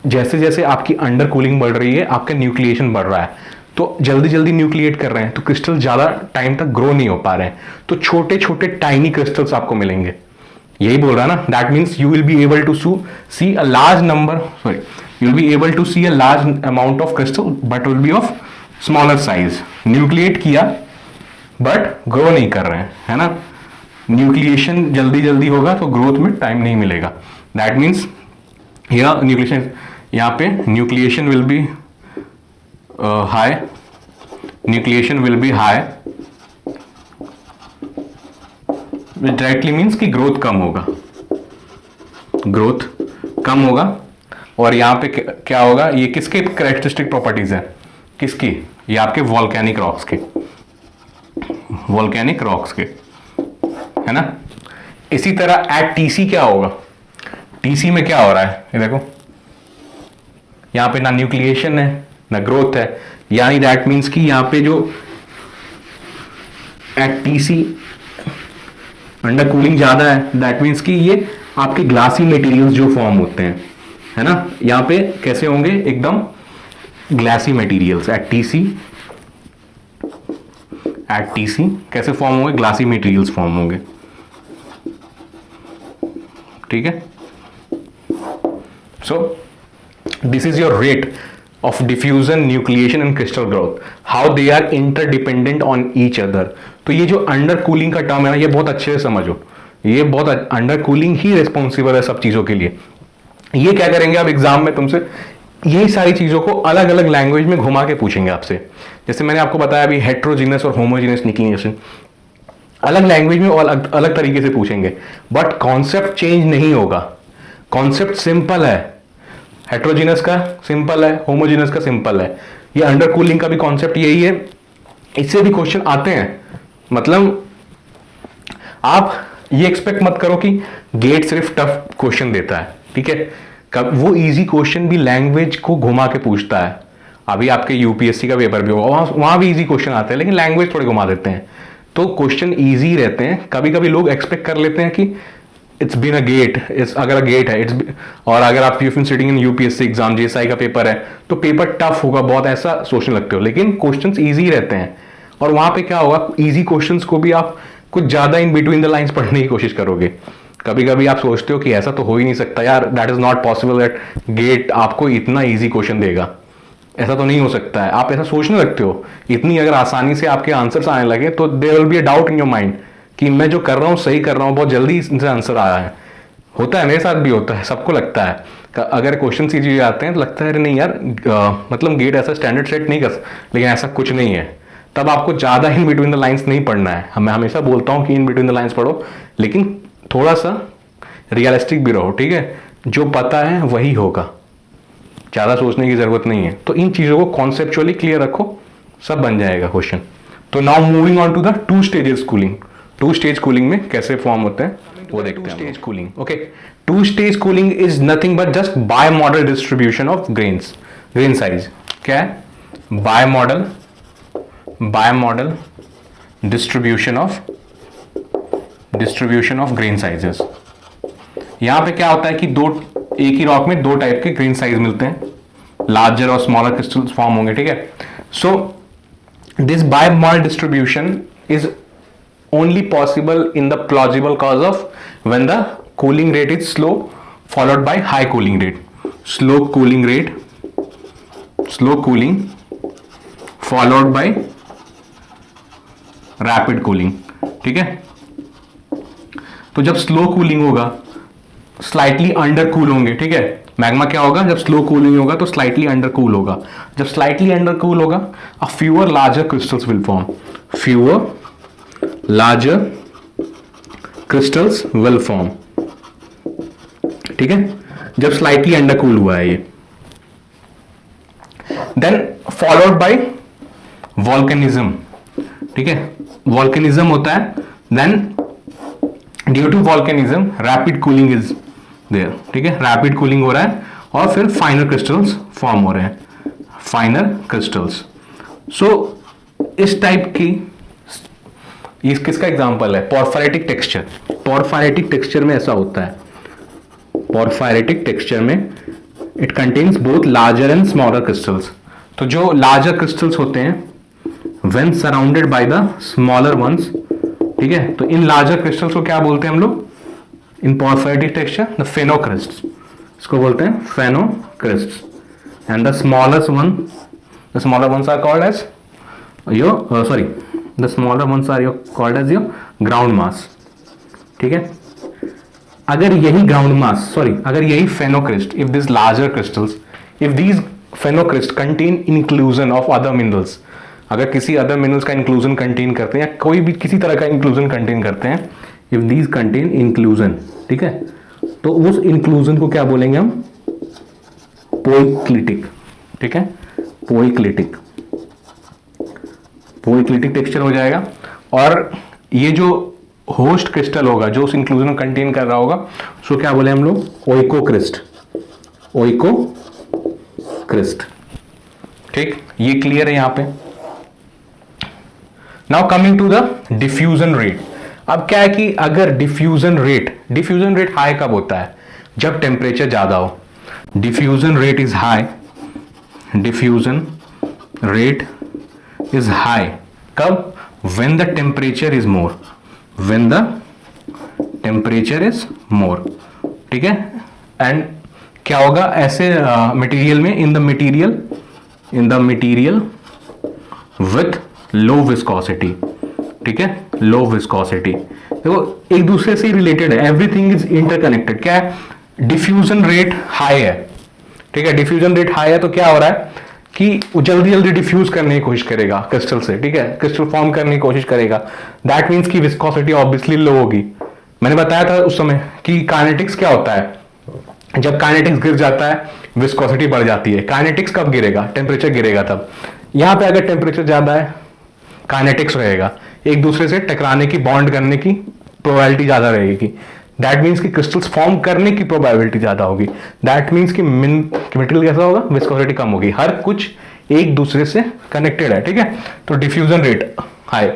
[SPEAKER 1] जैसे जैसे आपकी अंडर कूलिंग बढ़ रही है, आपका न्यूक्लिएशन बढ़ रहा है, तो जल्दी न्यूक्लिएट कर रहे हैं, तो क्रिस्टल ज्यादा टाइम तक ग्रो नहीं हो पा रहे हैं, तो छोटे छोटे टाइनी क्रिस्टल्स आपको मिलेंगे। यही बोल रहा है ना, that means you will be able to see a large number, sorry, you will be able to see a large amount of crystal but will be of smaller size. Nucleate किया but grow नहीं कर रहे हैं, है ना। Nucleation जल्दी होगा तो ग्रोथ में टाइम नहीं मिलेगा। दैट मीन्स न्यूक्लिएशन, यहाँ पे nucleation will be high, nucleation will be high, which directly means कि ग्रोथ कम होगा। और यहाँ पे क्या होगा? ये किसके कैरेक्टरिस्टिक प्रॉपर्टीज है? किसकी? ये आपके वॉल्केनिक रॉक्स के, है ना। इसी तरह एट TC क्या होगा? TC में क्या हो रहा है? ये देखो, यहाँ पे ना न्यूक्लिएशन है ना ग्रोथ है, यानी दैट मीन्स कि यहां पे जो एट TC अंडर कूलिंग ज्यादा है, दैट मीन्स कि ये आपके ग्लासी मटेरियल्स जो फॉर्म होते हैं, है ना, यहां पे कैसे होंगे? एकदम ग्लासी मटेरियल्स एट TC कैसे फॉर्म होंगे? ग्लासी मटेरियल्स फॉर्म होंगे। ठीक है, so this is your rate of diffusion, nucleation and crystal growth, how they are interdependent on each other। तो ये जो अंडर कूलिंग का टर्म है ना, ये बहुत अच्छे से समझो, ये बहुत अंडर कूलिंग ही रिस्पॉन्सिबल है सब चीजों के लिए। ये क्या करेंगे आप एग्जाम में, तुमसे यही सारी चीजों को अलग अलग लैंग्वेज में घुमा के पूछेंगे आपसे। जैसे मैंने आपको बताया अभी हेट्रोजीनस और होमोजीनस न्यूक्लिएशन अलग लैंग्वेज में और अलग तरीके से पूछेंगे, बट कॉन्सेप्ट चेंज नहीं होगा। कॉन्सेप्ट सिंपल है, हेट्रोजीनस का सिंपल है, होमोजीनस का सिंपल है। ये अंडर कूलिंग का भी कॉन्सेप्ट यही है, इससे भी क्वेश्चन आते हैं। मतलब आप ये एक्सपेक्ट मत करो कि गेट सिर्फ टफ क्वेश्चन देता है, ठीक है। कब वो इजी क्वेश्चन भी लैंग्वेज को घुमा के पूछता है। अभी आपके यूपीएससी का पेपर भी होगा, वहां भी इजी क्वेश्चन आते हैं, लेकिन लैंग्वेज थोड़े घुमा देते हैं, तो क्वेश्चन इजी रहते हैं। कभी कभी लोग एक्सपेक्ट कर लेते हैं कि इट्स बीन अ गेट, अगर अ गेट है और अगर आप sitting in UPSC exam, JSI का पेपर है तो पेपर टफ होगा बहुत, ऐसा सोचने लगते हो, लेकिन क्वेश्चंस इजी रहते हैं। और वहां पे क्या होगा, इजी क्वेश्चंस को भी आप कुछ ज्यादा इन बिटवीन द लाइंस पढ़ने की कोशिश करोगे। कभी कभी आप सोचते हो कि ऐसा तो हो ही नहीं सकता यार, that is not possible that get आपको इतना इजी क्वेश्चन देगा, ऐसा तो नहीं हो सकता है। आप ऐसा सोचने लगते हो, इतनी अगर आसानी से आपके आंसर्स आने लगे तो there will be a doubt in your mind कि मैं जो कर रहा हूँ सही कर रहा हूँ, बहुत जल्दी इनसे आंसर आया है। होता है, मेरे साथ भी होता है, सबको लगता है। अगर क्वेश्चन इजी आते हैं तो लगता है अरे नहीं यार, मतलब गेट ऐसा स्टैंडर्ड सेट नहीं कर, लेकिन ऐसा कुछ नहीं है। तब आपको ज्यादा इन बिटवीन द लाइंस नहीं पढ़ना है। मैं हमेशा बोलता हूँ कि इन बिटवीन द लाइंस पढ़ो, लेकिन थोड़ा सा रियलिस्टिक भी रहो, ठीक है। जो पता है वही होगा, ज़्यादा सोचने की ज़रूरत नहीं है। तो इन चीज़ों को कॉन्सेप्चुअली क्लियर रखो, सब बन जाएगा क्वेश्चन। तो now moving on to the two stages cooling. Two stage cooling में कैसे फॉर्म होते हैं वो देखते हैं। Two stage cooling, okay. Two stage cooling is nothing but just bimodal distribution of grains, grain size. क्या है? Bimodal distribution of grain sizes. यहां पे क्या होता है कि एक ही रॉक में दो टाइप के ग्रेन साइज मिलते हैं, लार्जर और स्मॉलर क्रिस्टल्स फॉर्म होंगे, ठीक है। So this by model distribution is only possible in the plausible case of when the cooling rate is slow followed by high cooling rate. Slow cooling followed by rapid cooling, ठीक है। तो जब slow cooling होगा slightly under cool होंगे, ठीक है। Magma क्या होगा? जब स्लो कूलिंग होगा तो स्लाइटली अंडर कूल होगा। जब स्लाइटली अंडर कूल होगा a fewer larger crystals will form, fewer larger crystals will form, ठीक है, जब स्लाइटली अंडर कूल हुआ है ये। देन फॉलोड बाय वॉल्केनिज्म, ठीक है, वॉल्केनिज्म होता है। Then due to volcanism rapid cooling is there, ठीक है, रैपिड कूलिंग हो रहा है और फिर फाइनर क्रिस्टल्स फॉर्म हो रहे हैं, फाइनर क्रिस्टल्स। सो इस टाइप की, ये किसका एग्जांपल है? पोरफायरेटिक टेक्सचर। पोरफायरेटिक टेक्सचर में ऐसा होता है, पोरफायरेटिक टेक्सचर में it contains both larger and smaller crystals. तो जो लार्जर क्रिस्टल्स होते हैं when surrounded by the smaller once, ठीक है, तो इन लार्जर क्रिस्टल्स को क्या बोलते हैं हम लोग इन पोरफायरेटिक टेक्सचर? द फेनोक्रिस्ट्स, इसको बोलते हैं phenocrysts. And the smaller ones are called as the smaller ones are called as your ground mass, ठीक है। अगर यही phenocryst, if these larger crystals, if these phenocryst contain inclusion of other minerals, अगर किसी other minerals का inclusion contain करते हैं या कोई भी किसी तरह का इंक्लूजन कंटेन करते हैं, if these contain inclusion, ठीक है, तो उस इंक्लूजन को क्या बोलेंगे हम? पोइक्लिटिक, ठीक है, पोइक्लिटिक टेक्सचर हो जाएगा। और ये जो होस्ट क्रिस्टल होगा जो उस इंक्लूजन को कंटेन कर रहा होगा उसको क्या बोले हम लोग? ओइकोक्रिस्ट, ठीक। ये क्लियर है यहां पे। Now coming to the diffusion rate. अब क्या है कि अगर डिफ्यूजन रेट हाई कब होता है? जब टेम्परेचर ज्यादा हो। Diffusion rate is high, diffusion rate is high कब? when the temperature is more, ठीक है। एंड क्या होगा ऐसे मटेरियल में? In the material with low viscosity, ठीक है, लो विस्कोसिटी। देखो एक दूसरे से रिलेटेड है, एवरीथिंग इज इंटरकनेक्टेड। क्या है? डिफ्यूजन रेट हाई है, ठीक है, डिफ्यूजन रेट हाई है तो क्या हो रहा है कि वो जल्दी डिफ्यूज करने की कोशिश करेगा क्रिस्टल से, ठीक है, क्रिस्टल फॉर्म करने की कोशिश करेगा। दैट मीन्स कि विस्कोसिटी ऑब्वियसली लो होगी। मैंने बताया था उस समय कि काइनेटिक्स क्या होता है, जब काइनेटिक्स गिर जाता है विस्कोसिटी बढ़ जाती है। काइनेटिक्स कब गिरेगा? टेम्परेचर गिरेगा तब। यहां पे अगर टेम्परेचर ज्यादा है काइनेटिक्स रहेगा, एक दूसरे से टकराने की, बॉन्ड करने की प्रोबेबिलिटी ज्यादा रहेगी। दैट मीन्स कि क्रिस्टल्स फॉर्म करने की प्रोबेबिलिटी ज्यादा होगी। दैट मीन्स कि मटेरियल कैसा होगा? विस्कोसिटी कम होगी। हर कुछ एक दूसरे से कनेक्टेड है, ठीक है। तो डिफ्यूजन रेट हाई।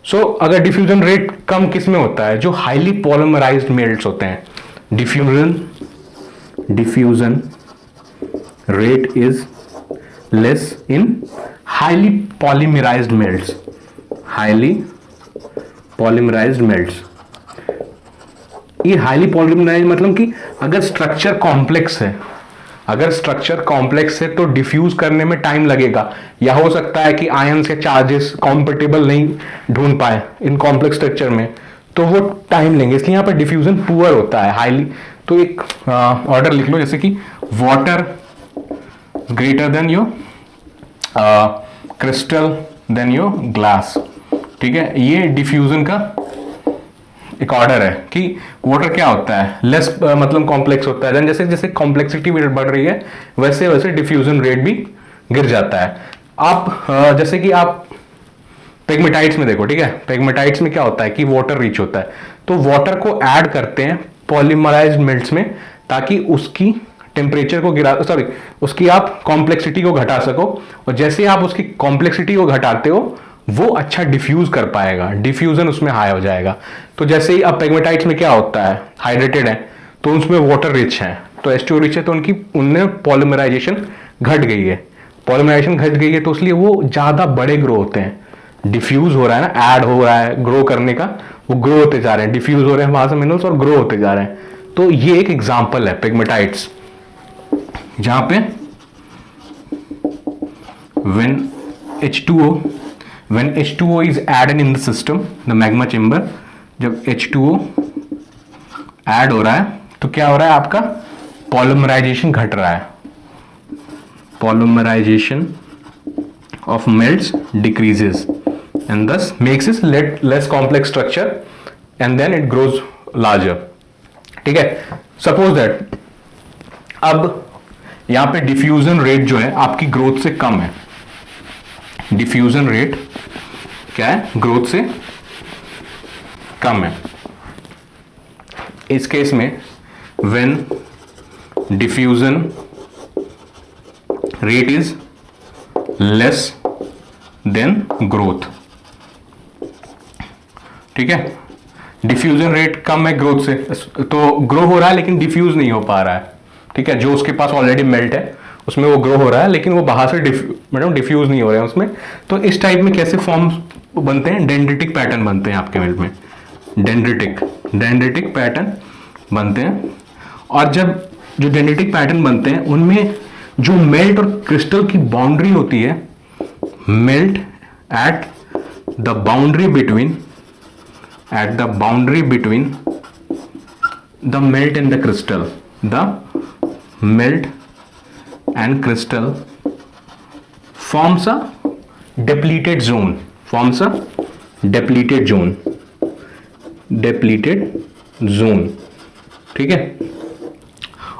[SPEAKER 1] सो अगर डिफ्यूजन रेट कम किस में होता है? जो हाईली पॉलीमराइज्ड मेल्ट्स होते हैं। Diffusion rate is less in highly polymerized melts, ये हाईली पॉलीमराइज्ड मतलब कि अगर स्ट्रक्चर कॉम्प्लेक्स है तो डिफ्यूज करने में टाइम लगेगा, या हो सकता है कि आयंस या चार्जेस कॉम्पेटेबल नहीं ढूंढ पाए इन कॉम्प्लेक्स स्ट्रक्चर में, तो वो टाइम लेंगे। इसलिए यहाँ पर डिफ्यूजन पुअर होता है, हाईली। तो एक ऑर्डर लिख लो, जैसे कि water greater than your crystal than your glass, ठीक है। ये डिफ्यूजन का एक ऑर्डर है कि वाटर क्या होता है, लेस मतलब कॉम्प्लेक्स होता है, देन जैसे जैसे कॉम्प्लेक्सिटी बढ़ रही है वैसे वैसे डिफ्यूजन रेट भी गिर जाता है। आप जैसे कि आप पेगमेटाइट्स में देखो, ठीक है, पेगमेटाइट्स में क्या होता है कि वाटर रिच होता है, तो वाटर को ऐड करते हैं पॉलीमराइज्ड मेल्ट्स में ताकि उसकी टेम्परेचर को गिरा, सॉरी, उसकी आप कॉम्प्लेक्सिटी को घटा सको, और जैसे आप उसकी कॉम्प्लेक्सिटी को घटाते हो वो अच्छा डिफ्यूज कर पाएगा, डिफ्यूजन उसमें हाई हो जाएगा। तो जैसे ही अब पेगमेटाइट्स में क्या होता है, हाइड्रेटेड है तो उसमें वाटर रिच है, तो H2O रिच है, तो उनमें पॉलीमराइजेशन घट गई है, पॉलीमराइजेशन घट गई है तो इसलिए वो ज्यादा बड़े ग्रो होते हैं। डिफ्यूज हो रहा है ना, ऐड हो रहा है ग्रो करने का, वो ग्रो होते जा रहे हैं, डिफ्यूज हो रहे हैं वहां से मिनरल्स और ग्रो होते जा रहे हैं। तो ये एक एग्जांपल है पेगमेटाइट्स, जहां पे when H2O is added in the system, the magma chamber, जब H2O ऐड हो रहा है तो क्या हो रहा है, आपका पॉलीमराइजेशन घट रहा है, polymerisation of melts decreases and thus makes it less complex structure and then it grows larger, ठीक है। सपोज दैट अब यहां पे डिफ्यूजन रेट जो है आपकी ग्रोथ से कम है, डिफ्यूजन रेट क्या है, ग्रोथ से कम है। इस केस में when diffusion rate is less then growth, ठीक है, डिफ्यूजन रेट कम है ग्रोथ से, तो ग्रो हो रहा है लेकिन डिफ्यूज नहीं हो पा रहा है, ठीक है, जो उसके पास ऑलरेडी मेल्ट है उसमें वो ग्रो हो रहा है लेकिन वो बाहर से डिफ्यूज नहीं हो रहे हैं उसमें। तो इस टाइप में कैसे फॉर्म्स बनते हैं, डेंड्रिटिक पैटर्न बनते हैं आपके मिल्क में, डेंड्रिटिक पैटर्न बनते हैं। और जब जो डेंड्रिटिक पैटर्न बनते हैं उनमें जो मेल्ट और क्रिस्टल की बाउंड्री होती है, melt at the boundary between the melt and the crystal, the melt and crystal forms a depleted zone, depleted zone, ठीक है।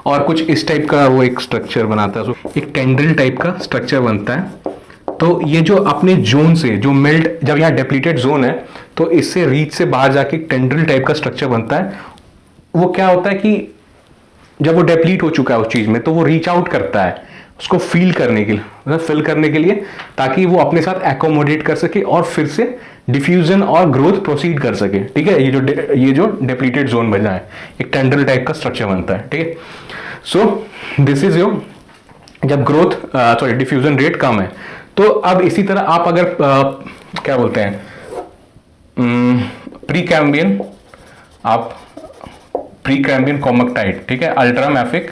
[SPEAKER 1] और कुछ इस टाइप का वो एक स्ट्रक्चर बनाता है, एक टेंड्रिल टाइप का स्ट्रक्चर बनता है। तो ये जो अपने जोन से जो मेल्ट, जब यहाँ डेप्लीटेड जोन है तो इससे रीच से बाहर जाके टेंड्रिल टाइप का स्ट्रक्चर बनता है। वो क्या होता है कि जब वो डेप्लीट हो चुका है उस चीज में तो वो रीच आउट करता है उसको फिल करने के लिए ताकि वो अपने साथ एकोमोडेट कर सके और फिर से डिफ्यूजन और ग्रोथ प्रोसीड कर सके, ठीक है। ये जो डेप्लीटेड जोन बना है एक टेंड्रिल टाइप का स्ट्रक्चर बनता है, ठीक है। सो दिस इज योर, जब ग्रोथ डिफ्यूजन रेट कम है। तो अब इसी तरह आप अगर क्या बोलते हैं प्रीकैम्बियन कॉमक्टाइट, ठीक है, अल्ट्रामैफिक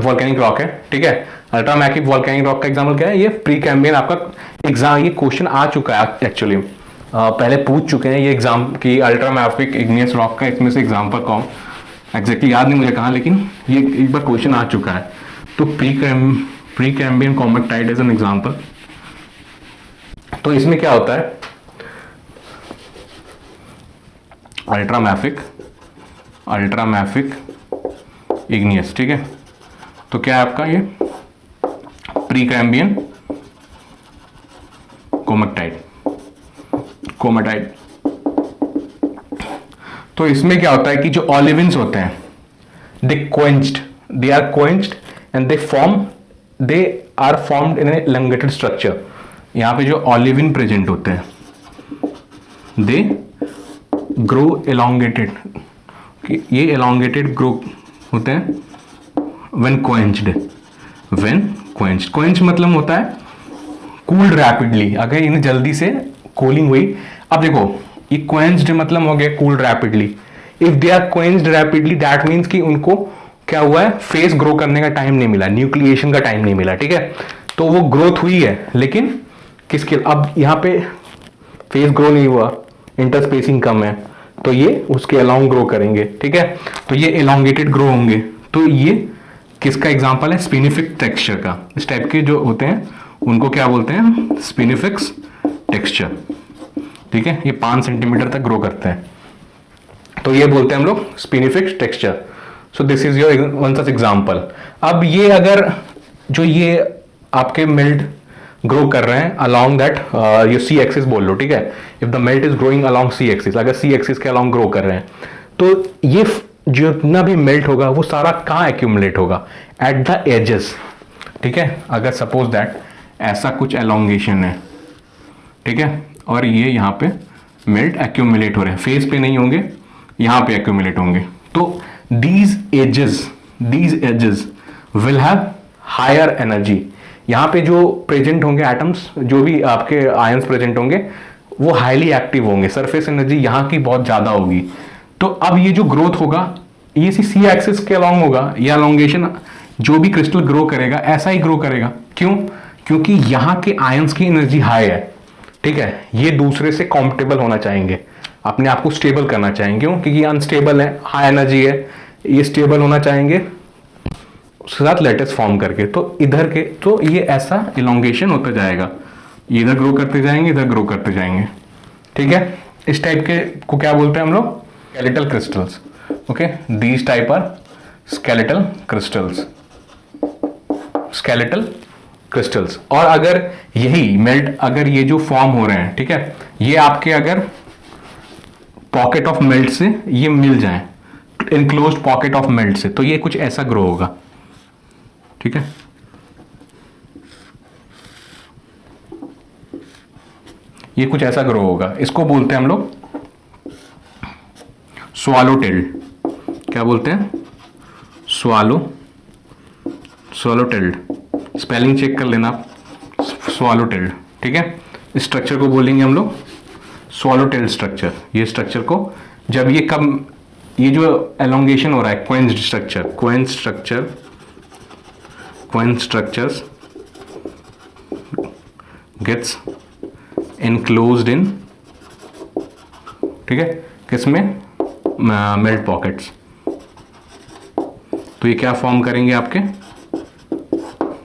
[SPEAKER 1] वॉल्केनिक रॉक है, ठीक है। अल्ट्रामैफिक वॉल्केनिक रॉक का एग्जांपल क्या है, ये प्रीकैम्बियन आपका एग्जाम, ये क्वेश्चन आ चुका है एक्चुअली, पहले पूछ चुके हैं ये एग्जाम की अल्ट्रामैफिक इग्नियस रॉक का इसमें से एग्जाम्पल कौन एग्जैक्टली याद नहीं मुझे कहाँ, लेकिन ये एक बार क्वेश्चन आ चुका है। तो प्रीकैम्बियन कॉमक्टाइट एज एन एग्जाम्पल। तो इसमें क्या होता है, अल्ट्रामैफिक इग्नियस, ठीक है। तो क्या है आपका ये प्रीकैम्बियन कोमेटाइट। तो इसमें क्या होता है कि जो ऑलिविन्स होते हैं they are quenched and they are formed in a elongated structure. यहां पे जो ऑलिविन प्रेजेंट होते हैं दे ग्रो elongated, ये elongated ग्रो होते हैं when quenched मतलब होता है कूल्ड रैपिडली, अगर इन्हें जल्दी से कूलिंग हुई। अब देखो ये quenched मतलब हो गया cooled rapidly. If they are quenched rapidly that means कि उनको क्या हुआ है, फेस ग्रो करने का टाइम नहीं मिला, न्यूक्लिएशन का टाइम नहीं मिला, ठीक है। तो वो ग्रोथ हुई है लेकिन किसके, अब यहाँ पे फेस ग्रो नहीं हुआ, इंटरस्पेसिंग कम है, तो ये उसके अलोंग ग्रो करेंगे, ठीक है। तो ये एलोंगेटेड ग्रो होंगे। तो ये किसका एग्जांपल है, स्पिनिफिक टेक्सचर का। इस टाइप के जो होते हैं उनको क्या बोलते हैं, स्पिनिफिक्स टेक्सचर। ठीक है, ये 5 सेंटीमीटर तक ग्रो करते हैं, तो ये बोलते हैं हम लोग spinifex texture. So this is your one such example. अब ये अगर जो ये आपके मिल्ट ग्रो कर रहे हैं अलॉन्ग दैट ये सी एक्सिस बोल लो, ठीक है, if the melt is growing along c axis, अगर सी एक्सिस के अलॉन्ग ग्रो कर रहे हैं तो ये जितना भी मेल्ट होगा वो सारा कहाँ एक्यूमुलेट होगा, एट द एजेस। ठीक है, अगर सपोज दैट ऐसा कुछ एलोंगेशन है, ठीक है, और ये यहाँ पे मेल्ट एक्यूमुलेट हो रहे हैं, फेस पे नहीं होंगे, यहाँ पे एक्यूमुलेट होंगे, तो these edges will have higher energy. यहाँ पे जो प्रेजेंट होंगे एटम्स, जो भी आपके आयंस प्रेजेंट होंगे वो हाईली एक्टिव होंगे, सरफेस एनर्जी यहाँ की बहुत ज़्यादा होगी। तो अब ये जो ग्रोथ होगा ये सी एक्सिस के अलॉन्ग होगा, ये अलॉन्गेशन जो भी क्रिस्टल ग्रो करेगा ऐसा ही ग्रो करेगा। क्यों? क्योंकि यहाँ के आयंस की एनर्जी हाई है। ठीक है, ये दूसरे से कॉम्पिटेबल होना चाहेंगे, अपने आप को स्टेबल करना चाहेंगे। क्यों? क्योंकि ये अनस्टेबल है, हाई एनर्जी है, ये स्टेबल होना चाहेंगे उसके साथ लेटेस्ट फॉर्म करके। तो इधर के तो ये ऐसा इलोंगेशन होता जाएगा, ये इधर ग्रो करते जाएंगे, इधर ग्रो करते जाएंगे। ठीक है, इस टाइप के को क्या बोलते हैं हम लोग, skeletal crystals. Okay, these type are skeletal crystals, skeletal crystals. और अगर यही मेल्ट, अगर ये जो फॉर्म हो रहे हैं, ठीक है, ये आपके अगर पॉकेट ऑफ मेल्ट से ये मिल जाए, इनक्लोज्ड पॉकेट ऑफ मेल्ट से, तो ये कुछ ऐसा ग्रो होगा। ठीक है, ये कुछ ऐसा ग्रो होगा, इसको बोलते हैं हम लोग स्वालो टेल्ड। क्या बोलते हैं? Swallow tailed. स्पेलिंग चेक कर लेना आप, स्वालो टेल्ड। ठीक है, इस स्ट्रक्चर को बोलेंगे हम लोग स्वालो टेल्ड स्ट्रक्चर। ये स्ट्रक्चर को जब ये कब, ये जो एलोंगेशन हो रहा है, quenched structures gets enclosed in, ठीक है, किसमें, मेल्ट पॉकेट्स। तो ये क्या फॉर्म करेंगे आपके,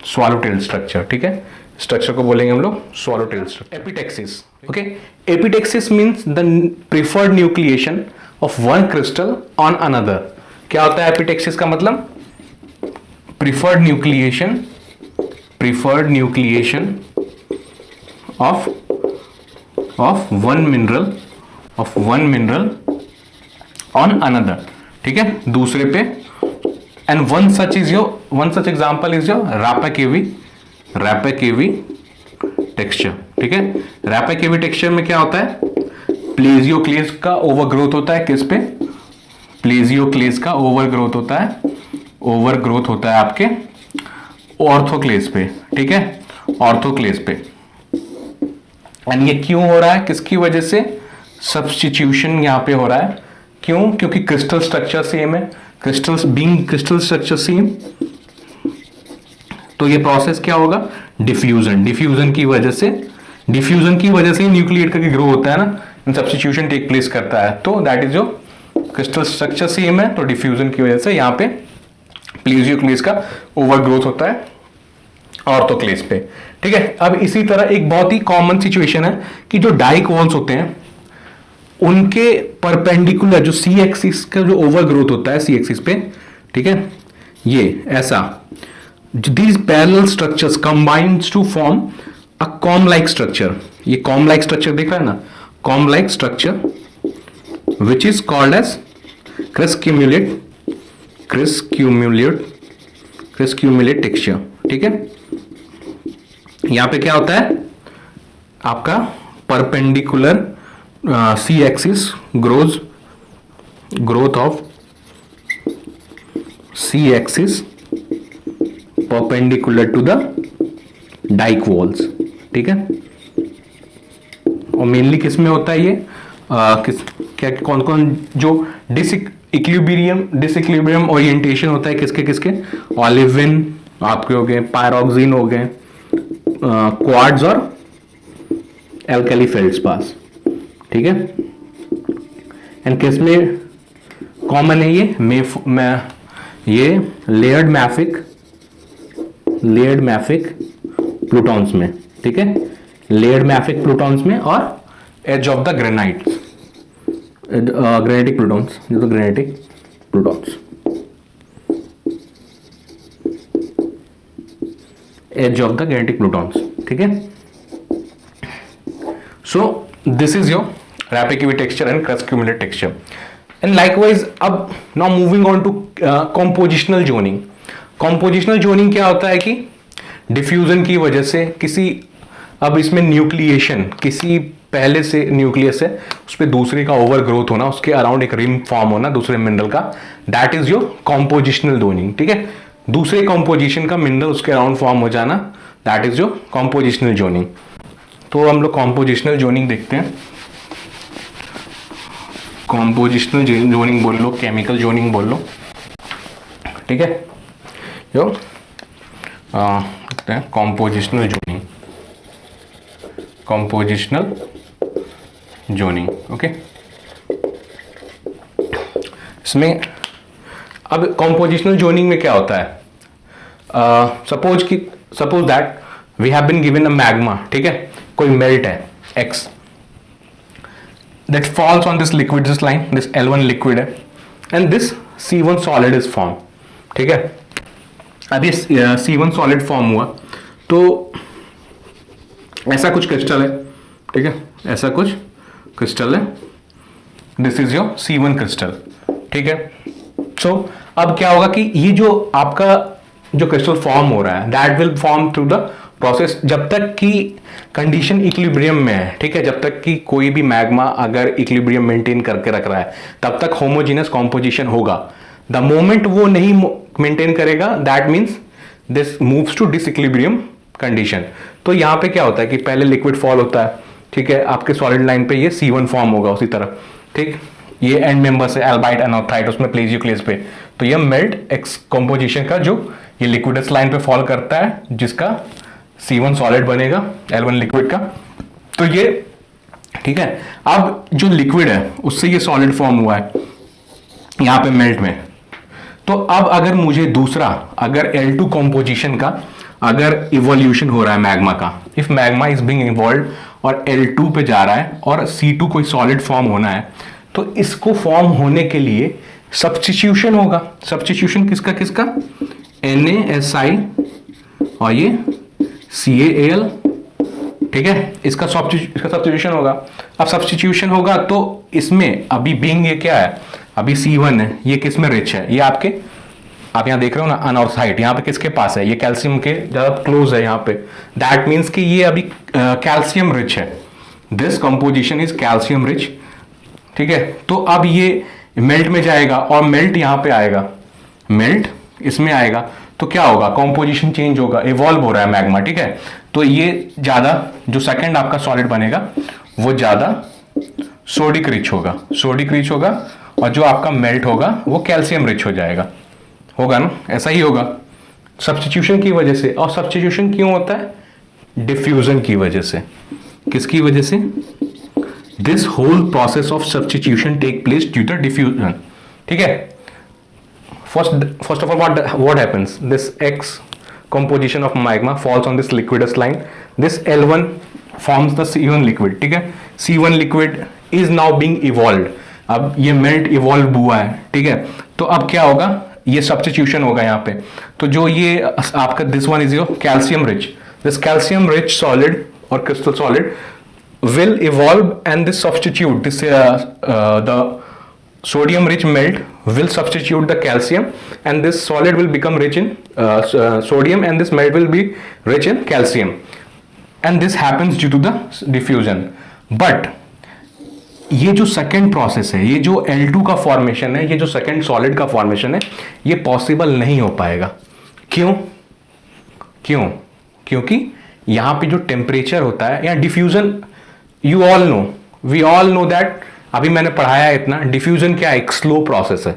[SPEAKER 1] स्वालो टेल स्ट्रक्चर। ठीक है, स्ट्रक्चर को बोलेंगे हम लोग swallow tail structure. Epitaxis. Okay, epitaxis means the preferred nucleation of one crystal on another. क्या होता है एपिटेक्सिस का मतलब? Preferred nucleation of one mineral on another। ठीक है, दूसरे पे। and one such example is your Rapakivi texture. ठीक है, Rapakivi टेक्सचर में क्या होता है, प्लेजियोक्लेज का ओवरग्रोथ होता है। किस पे? प्लेजियोक्लेज का ओवरग्रोथ होता है आपके ऑर्थोक्लेज पे। ठीक है, ऑर्थोक्लेज पे। एंड ये क्यों हो रहा है, किसकी वजह से? सब्स्टिट्यूशन यहां पे हो रहा है। क्यों? क्योंकि क्रिस्टल स्ट्रक्चर सेम है, क्रिस्टल स्ट्रक्चर सेम, तो ये प्रोसेस क्या होगा, डिफ्यूजन की वजह से न्यूक्लिएट करके ग्रो होता है ना, सब्स्टिट्यूशन टेक प्लेस करता है। तो दैट इज जो क्रिस्टल स्ट्रक्चर सेम है, तो डिफ्यूजन की वजह से यहाँ पे प्लेजियोक्लेज का ओवरग्रोथ होता है ऑर्थोक्लेज पे। ठीक है, अब इसी तरह एक बहुत ही कॉमन सिचुएशन है कि जो डाइक वॉल्स होते हैं उनके परपेंडिकुलर जो सी एक्सिस का जो ओवरग्रोथ होता है सी एक्सिस पे, ठीक है, ये ऐसा, these parallel structures combines to form a comb like structure. ये कॉम लाइक स्ट्रक्चर देख रहा है ना, comb like structure which is called as crescumulate texture. ठीक है, यहां पे क्या होता है आपका perpendicular c axis growth of c axis perpendicular to the dike walls. ठीक है, और मेनली किस में होता है ये, कौन कौन जो डिसइक्विलिब्रियम ओरिएंटेशन होता है, किसके ऑलिविन आपके हो गए, पायरोक्सिन हो गए, क्वार्ट्ज और एल्कली फेल्ड्सपार। ठीक है, एंड किस में कॉमन है ये लेयर्ड मैफिक प्लूटॉन्स में, ठीक है, लेयर्ड मैफिक प्लूटॉन्स में और edge of the granite, granitic plutons, ये तो granitic plutons, edge of the granitic plutons, ठीक है। So this is your rapid cubic texture and crescumulate texture and likewise. अब now moving on to compositional zoning. Compositional zoning क्या होता है कि diffusion की वजह से किसी, अब इसमें न्यूक्लिएशन, किसी पहले से न्यूक्लियस है उस पर दूसरे का ओवर ग्रोथ होना, उसके अराउंड एक रिम फॉर्म होना दूसरे मिनरल का, that is your compositional zoning, ठीक है। दूसरे कॉम्पोजिशन का मिनरल उसके अराउंड फॉर्म हो जाना, that is your compositional zoning. तो हम लोग कॉम्पोजिशनल जोनिंग देखते हैं। कॉम्पोजिशनल जोनिंग बोल लो, केमिकल जोनिंग बोल लो, ठीक है। यो देखते हैं compositional zoning, compositional zoning, okay. इसमें अब कॉम्पोजिशनल जोनिंग में क्या होता है, suppose that we have been given a magma, ठीक है, कोई मेल्ट है X, that falls on this liquid, this line, this L1 liquid है and this C1 solid is formed, ठीक है। अब ये C1 solid फॉर्म हुआ तो ऐसा कुछ क्रिस्टल है, ठीक है, ऐसा कुछ क्रिस्टल है, this is your C1 crystal, ठीक है। सो अब क्या होगा कि ये जो आपका जो क्रिस्टल फॉर्म हो रहा है that will form through the process, जब तक कि कंडीशन इक्विलिब्रियम में है, ठीक है, जब तक कि कोई भी मैग्मा अगर इक्विलिब्रियम मेंटेन करके रख रहा है तब तक होमोजीनियस कॉम्पोजिशन होगा। द मोमेंट वो नहीं मेंटेन करेगा that means this moves to disequilibrium condition. तो यहाँ पे क्या होता है कि पहले लिक्विड फॉल होता है, ठीक है, आपके सॉलिड लाइन पे ये C1 फॉर्म होगा उसी तरह, ठीक, ये एंड मेंबर्स है एल्बाइट एनोथाइट, उसमें प्लेजियोक्लेस पे, तो ये मेल्ट एक्स कॉम्पोजिशन का जो ये लिक्विडस लाइन पे फॉल करता है जिसका C1 सॉलिड बनेगा L1 लिक्विड का, तो ये ठीक है। अब जो लिक्विड है उससे ये सॉलिड फॉर्म हुआ है यहां पे मेल्ट में, तो अब अगर मुझे दूसरा, अगर L2 कॉम्पोजिशन का अगर इवोल्यूशन हो रहा है मैग्मा का, if magma is being evolve और L2 पे जा रहा है और C2 कोई सॉलिड फॉर्म होना है, तो इसको फॉर्म होने के लिए सब्स्टिट्यूशन होगा। सब्स्टिट्यूशन किसका किसका, NaSi और ये CaAl, ठीक है, इसका सब्स्टिट्यूशन होगा। अब सब्स्टिट्यूशन होगा तो इसमें अभी बीइंग ये क्या है, अभी C1 है, ये किस में रिच है, ये आपके, आप यहां देख रहे हो ना अनऑर्थाइट, यहां पे किसके पास है, ये कैल्शियम के ज्यादा क्लोज है यहां पे, दैट मीन्स कि ये अभी कैल्शियम रिच है, this composition is calcium rich, ठीक है। तो अब ये मेल्ट में जाएगा और मेल्ट यहां पे आएगा, मेल्ट इसमें आएगा, तो क्या होगा, कंपोजिशन चेंज होगा, इवॉल्व हो रहा है मैग्मा, ठीक है। तो ये ज्यादा जो सेकंड आपका सॉलिड बनेगा वो ज्यादा सोडिक रिच होगा, सोडिक रिच होगा, और जो आपका मेल्ट होगा वो कैल्शियम रिच हो जाएगा, होगा ना, ऐसा ही होगा सब्स्टिट्यूशन की वजह से। और सब्स्टिट्यूशन क्यों होता है, डिफ्यूजन की वजह से। किसकी वजह से, this whole process of substitution take place due to diffusion, ठीक है। First of all, what happens? This X composition of magma falls on this liquidus line. This L1 forms the C1 liquid, ठीक है। C1 liquid is now being evolved. अब ये melt evolve हुआ है, ठीक है। तो अब क्या होगा, ये सब्स्टिट्यूशन होगा यहाँ पे। तो जो ये आपका this one is your calcium rich, this calcium rich solid और crystal solid will evolve and this substitute this the sodium rich melt will substitute the calcium and this solid will become rich in sodium and this melt will be rich in calcium and this happens due to the diffusion. But ये जो second process है, ये जो L2 का formation है, ये जो second solid का फॉर्मेशन है, ये पॉसिबल नहीं हो पाएगा। क्यों क्यों क्योंकि यहाँ पे जो टेम्परेचर होता है या diffusion, you all know, we all know that, अभी मैंने पढ़ाया है इतना, डिफ्यूजन क्या है, एक स्लो प्रोसेस है,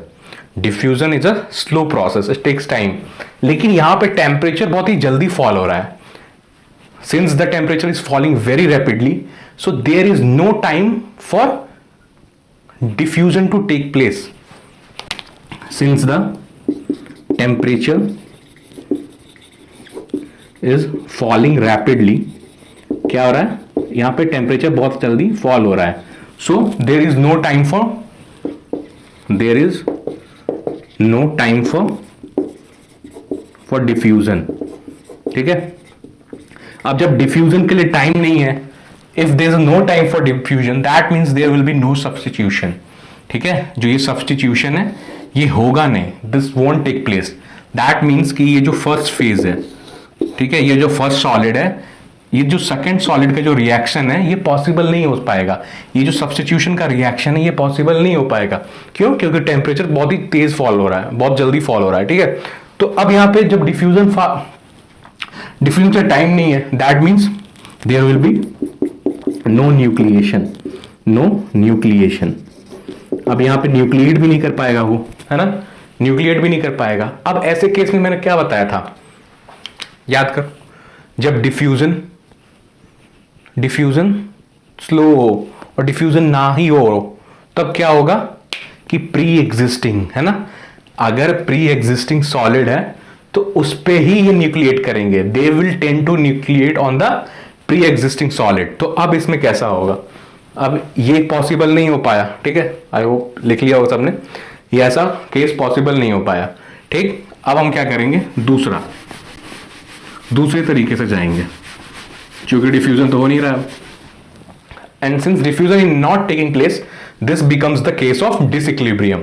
[SPEAKER 1] diffusion is a slow process, it takes time. लेकिन यहां पे टेम्परेचर बहुत ही जल्दी फॉल हो रहा है, since the temperature is falling very rapidly, so there is no time for diffusion to take place since the temperature is falling rapidly, क्या हो रहा है, यहां पे टेम्परेचर बहुत जल्दी फॉल हो रहा है. So there is no time for diffusion. ठीक है, अब जब डिफ्यूजन के लिए टाइम नहीं है, if there is no time for diffusion that means there will be no substitution. ठीक है, जो ये सब्स्टिट्यूशन है ये होगा नहीं, this won't take place. That means कि ये जो फर्स्ट फेज है, ठीक है, ये जो फर्स्ट सॉलिड है, ये जो सेकंड सॉलिड का जो रिएक्शन है ये पॉसिबल नहीं हो पाएगा. ये जो सब्स्टिट्यूशन का रिएक्शन है ये पॉसिबल नहीं हो पाएगा. क्यों? क्योंकि टेम्परेचर बहुत ही तेज फॉल हो रहा है, बहुत जल्दी फॉल हो रहा है. ठीक है, तो अब यहां पे जब डिफ्यूजन का टाइम नहीं है, that means there will be no nucleation. अब यहां पे न्यूक्लिएट भी नहीं कर पाएगा वो, है ना, न्यूक्लिएट भी नहीं कर पाएगा. अब ऐसे केस में मैंने क्या बताया था, याद कर, जब डिफ्यूजन स्लो हो और डिफ्यूजन ना ही हो तब क्या होगा कि प्री एग्जिस्टिंग, है ना, अगर प्री एग्जिस्टिंग सॉलिड है तो उस पे ही ये न्यूक्लिएट करेंगे. They will tend to nucleate on the pre existing solid. तो अब इसमें कैसा होगा, अब ये पॉसिबल नहीं हो पाया. ठीक है, आई होप लिख लिया हो सबने, ये ऐसा केस पॉसिबल नहीं हो पाया. ठीक, अब हम क्या करेंगे, दूसरे तरीके से जाएंगे, क्योंकि डिफ्यूजन तो हो नहीं रहा. And since diffusion is not taking place, this becomes the case of disequilibrium.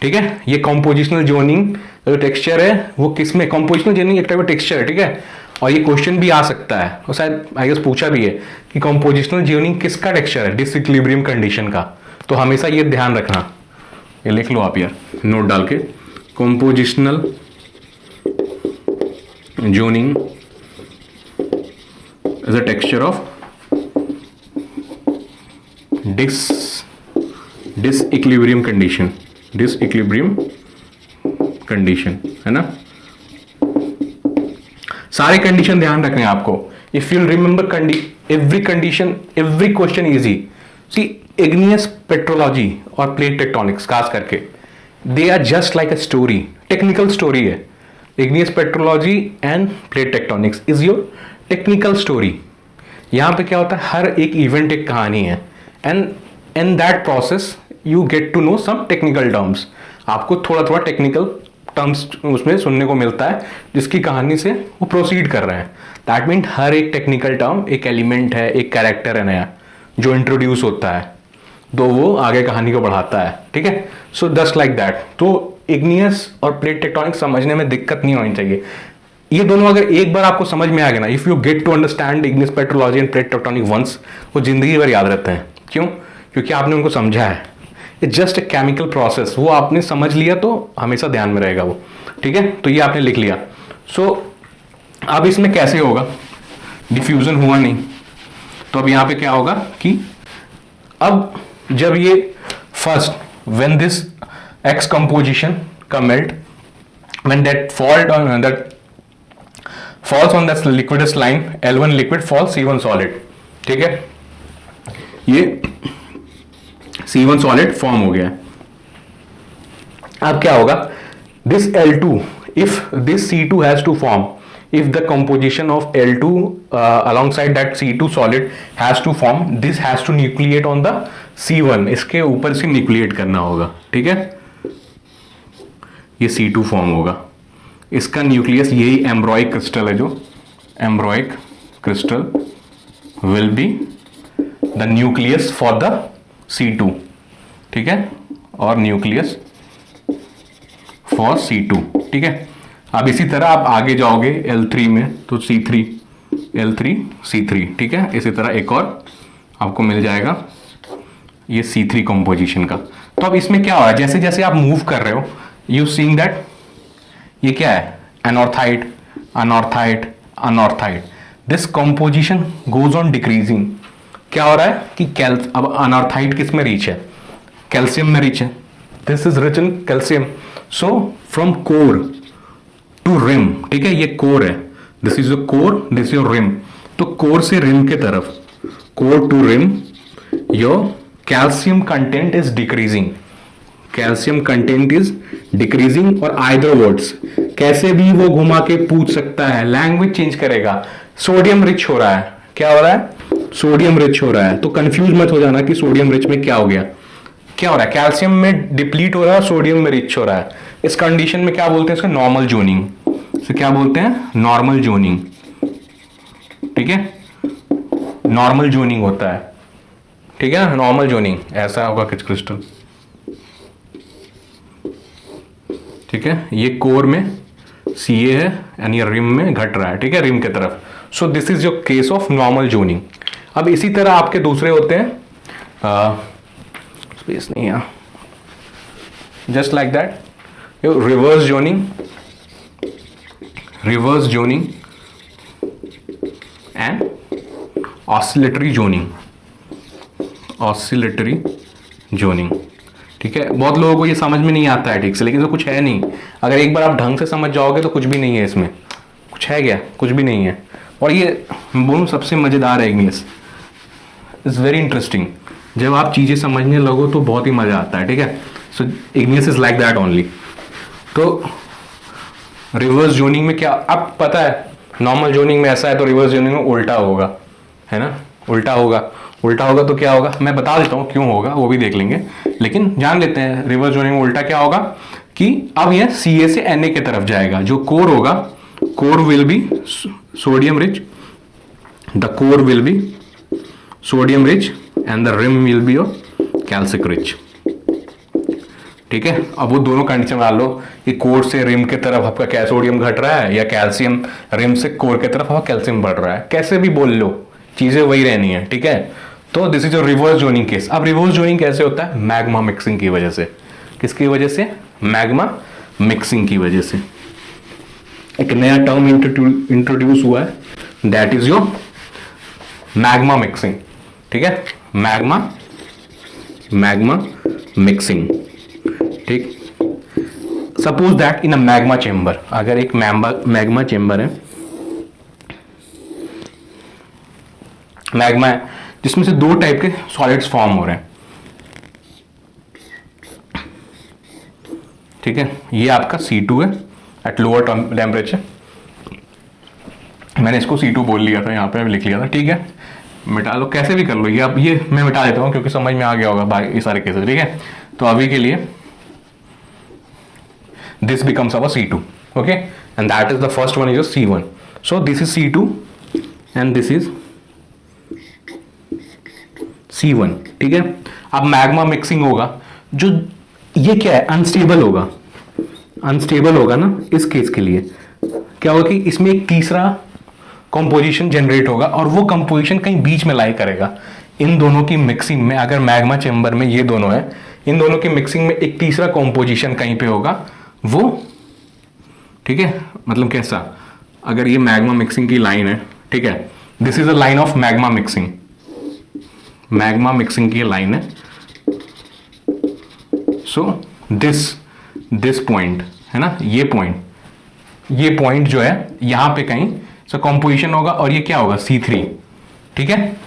[SPEAKER 1] ठीक है, ये कंपोजिशनल जोनिंग जो टेक्सचर है वो किसमें, कंपोजिशनल जोनिंग एक टाइप का टेक्सचर है. ठीक है, और ये क्वेश्चन भी आ सकता है और शायद आई गेस पूछा भी है कि कंपोजिशनल जोनिंग किसका टेक्सचर है, डिसइक्विलिब्रियम कंडीशन का. तो हमेशा ये ध्यान रखना, ये लिख लो आप यार नोट डाल के, compositional zoning is a texture of disequilibrium condition, है ना. सारे कंडीशन ध्यान रखने हैं आपको. If you remember every condition, every question easy. See igneous petrology और प्लेट टेक्टोनिक्स खास करके, they are just like a story, technical story है. Igneous petrology and plate tectonics is your technical story. यहां पे क्या होता है, हर एक इवेंट एक कहानी है. And in that process you get to know some technical terms. आपको थोड़ा थोड़ा टेक्निकल टर्म्स उसमें सुनने को मिलता है जिसकी कहानी से वो प्रोसीड कर रहे हैं. दैट मीन हर एक टेक्निकल टर्म एक एलिमेंट है, एक कैरेक्टर है नया जो इंट्रोड्यूस होता है, तो वो आगे कहानी को बढ़ाता है. ठीक है, सो जस्ट लाइक दैट. तो इग्नियस और प्लेट टेक्टोनिक्स समझने में दिक्कत नहीं होनी चाहिए. ये दोनों अगर एक बार आपको समझ में आ गया ना, if you get to understand igneous petrology and plate tectonic once, वो जिंदगी भर याद रहते हैं. क्यों? क्योंकि आपने उनको समझा है. It's just a chemical process, वो आपने समझ लिया तो हमेशा ध्यान में रहेगा वो. ठीक है, तो ये आपने लिख लिया. सो अब इसमें कैसे होगा, डिफ्यूजन हुआ नहीं, तो अब यहां पे क्या होगा कि अब जब ये first when this X composition का melt, when that falls on that liquidus line, L1 liquid falls C1 solid. ठीक है, ये C1 solid फॉर्म हो गया. अब क्या होगा, this L2, if this C2 has to form, if the composition of L2 alongside that C2 solid has to form, this has to nucleate on the C1. इसके ऊपर से न्यूक्लिएट करना होगा. ठीक है, ये C2 फॉर्म होगा. इसका न्यूक्लियस यही एम्ब्रॉइक क्रिस्टल है, जो embryonic crystal will be the nucleus for the C2. ठीक है, और न्यूक्लियस फॉर C2. ठीक है, अब इसी तरह आप आगे जाओगे L3 में तो C3, L3 C3. ठीक है, इसी तरह एक और आपको मिल जाएगा ये C3 कंपोजिशन का. तो अब इसमें क्या हो रहा है, जैसे जैसे आप मूव कर रहे हो, यू सीइंग दैट ये क्या है, anorthite anorthite anorthite. This composition goes on decreasing. क्या हो रहा है कि अब अनॉर्थाइड किस में रीच है, कैल्शियम में रीच है. This is rich in calcium. So from core to rim, ठीक है, ये कोर है, this is your core, this your rim. तो कोर से रिम के तरफ, core to rim, your calcium content is decreasing. Calcium content is decreasing, और either words कैसे भी वो घुमा के पूछ सकता है, लैंग्वेज चेंज करेगा। सोडियम रिच हो रहा है, क्या हो रहा है, सोडियम रिच हो रहा है। तो कंफ्यूज मत हो जाना कि सोडियम रिच में क्या हो गया, क्या हो रहा है, कैल्शियम में डिप्लीट हो रहा है, सोडियम में रिच हो रहा है। इस कंडीशन में क्या बोलते हैं इसको, नॉर्मल जोनिंग। इसे क्या बोलते हैं, नॉर्मल जोनिंग। ठीक है, नॉर्मल जोनिंग होता है, ठीक है, नॉर्मल जोनिंग ऐसा होगा कुछ क्रिस्टल। ठीक है, ये कोर में Ca है एंड ये रिम में घट रहा है, ठीक है, रिम के तरफ। सो this is your case of normal zoning. अब इसी तरह आपके दूसरे होते हैं, स्पेस नहीं है, just like that, reverse zoning, reverse zoning and oscillatory zoning, oscillatory zoning. ठीक है, बहुत लोगों को ये समझ में नहीं आता है ठीक से, लेकिन तो कुछ है नहीं। अगर एक बार आप ढंग से समझ जाओगे तो कुछ भी नहीं है इसमें, कुछ है क्या, कुछ भी नहीं है। और ये बोलूँ सबसे मज़ेदार है इंग्लिश, इज़ वेरी इंटरेस्टिंग। जब आप चीज़ें समझने लगो तो बहुत ही मज़ा आता है। ठीक है, so English is like that only. तो रिवर्स जोनिंग में क्या, अब पता है नॉर्मल जोनिंग में ऐसा है तो रिवर्स जोनिंग में उल्टा होगा, है ना, उल्टा होगा। उल्टा होगा तो क्या होगा, मैं बता देता हूँ क्यों होगा, वो भी देख लेंगे, लेकिन जान लेते हैं रिवर्स जोनिंग में उल्टा क्या होगा कि अब यह Ca से Na की तरफ जाएगा। जो कोर होगा, core will be sodium rich, the core will be sodium rich and the rim will be calcic rich. ठीक है, अब वो दोनों कंडीशन मान लो कि कोर से रिम के तरफ आपका क्या सोडियम घट रहा है, या कैल्शियम रिम से कोर के तरफ आपका कैल्शियम बढ़ रहा है, कैसे भी बोल लो चीजें वही रहनी है। ठीक है, तो this is your reverse zoning case. अब रिवर्स जोनिंग कैसे होता है, मैग्मा मिक्सिंग की वजह से। किसकी वजह से, मैग्मा मिक्सिंग की वजह से। एक नया टर्म इंट्रोड्यूस हुआ है, that is your magma mixing. ठीक है, मैग्मा मिक्सिंग। ठीक, suppose that in a magma chamber, अगर एक मैग्मा चेंबर है, मैग्मा है जिसमें से दो टाइप के सॉलिड्स फॉर्म हो रहे हैं। ठीक है, ये आपका C2 है एट लोअर टेम्परेचर, मैंने इसको C2 बोल लिया था, यहाँ पे लिख लिया था। ठीक है, मिटा लो, कैसे भी कर लो, ये अब ये मैं मिटा देता हूँ क्योंकि समझ में आ गया होगा भाई ये सारे केसेस। ठीक है, तो अभी के लिए this becomes our C2, okay, and that is the first one is your C1. So this is C2 and this is C1. ठीक है, अब मैग्मा मिक्सिंग होगा, जो ये क्या है, अनस्टेबल होगा, अनस्टेबल होगा ना। इस केस के लिए क्या होगा कि इसमें एक तीसरा कंपोजिशन जनरेट होगा और वो कंपोजिशन कहीं बीच में लाई करेगा। इन दोनों की मिक्सिंग में, अगर मैग्मा चेंबर में ये दोनों है, इन दोनों की मिक्सिंग में एक तीसरा कंपोजिशन कहीं पे होगा वो। ठीक है, मतलब कैसा, अगर ये मैग्मा मिक्सिंग की लाइन है, ठीक है, this is a line of magma mixing, magma mixing की लाइन है। सो दिस पॉइंट है ना, ये पॉइंट जो है यहां पे कहीं सो कंपोजिशन होगा और ये क्या होगा, C3। ठीक है,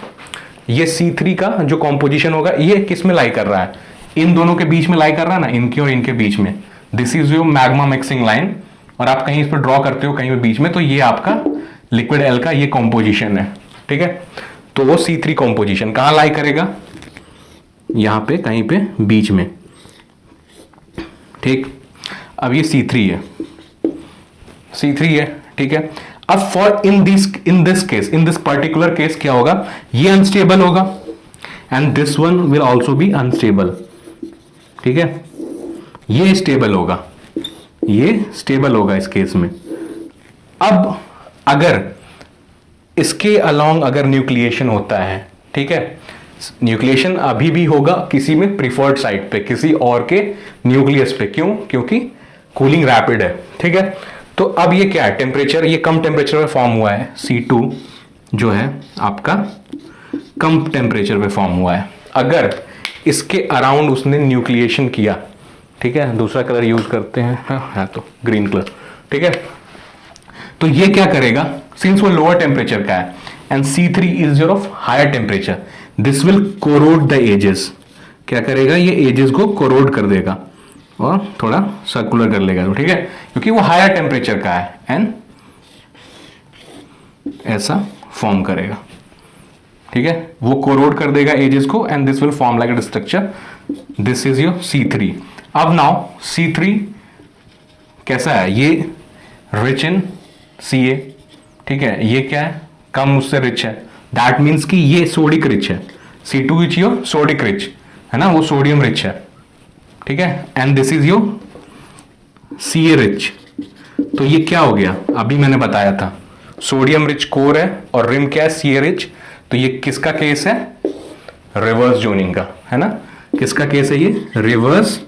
[SPEAKER 1] ये C3 का जो कंपोजिशन होगा ये किस में लाई कर रहा है, इन दोनों के बीच में लाई कर रहा है ना, इनके और इनके बीच में। This is your magma mixing line, और आप कहीं इस पर ड्रॉ करते हो कहीं बीच में, तो ये आपका लिक्विड एल का ये कॉम्पोजिशन है। ठीक है, तो वो C3 कॉम्पोजिशन कहां लाई करेगा, यहां पे कहीं पे बीच में। ठीक, अब ये C3 है, C3 है। ठीक है, अब for in this particular case क्या होगा, ये अनस्टेबल होगा and this one will also be unstable. ठीक है, ये स्टेबल होगा, ये स्टेबल होगा इस केस में। अब अगर इसके अलोंग अगर न्यूक्लिएशन होता है, ठीक है, न्यूक्लिएशन अभी भी होगा किसी में प्रिफर्ड साइट पे, किसी और के न्यूक्लियस पे। क्यों, क्योंकि कूलिंग रैपिड है। ठीक है, तो अब ये क्या है, टेम्परेचर, ये कम टेम्परेचर में फॉर्म हुआ है, C2 जो है आपका कम टेम्परेचर पे फॉर्म हुआ है। अगर इसके अराउंड उसने न्यूक्लिएशन किया, ठीक है, दूसरा कलर यूज करते हैं, हाँ तो ग्रीन कलर। ठीक है, तो ये क्या करेगा, सिंस वो लोअर टेम्परेचर का है and C3 is your of higher temperature, this will corrode the edges. क्या करेगा, ये एजेस को कोरोड कर देगा। और थोड़ा सर्कुलर कर लेगा, ठीक है, क्योंकि वो हायर टेम्परेचर का है एंड ऐसा फॉर्म करेगा, ठीक है, वो कोरोड कर देगा एजेस को and this will form like a structure. This is your C3. अब नाउ C3 कैसा है, ये रिच इन Ca, ठीक है, ये क्या है, कम उससे रिच है. दैट मीन्स कि ये सोडिक रिच है. C2 is your sodic rich, है ना, वो सोडियम रिच है, ठीक है, and this is your Ca rich. तो ये क्या हो गया, अभी मैंने बताया था सोडियम रिच कोर है और रिम क्या है, Ca रिच. तो ये किसका केस है, रिवर्स जोनिंग का, है ना, किसका केस है ये, रिवर्स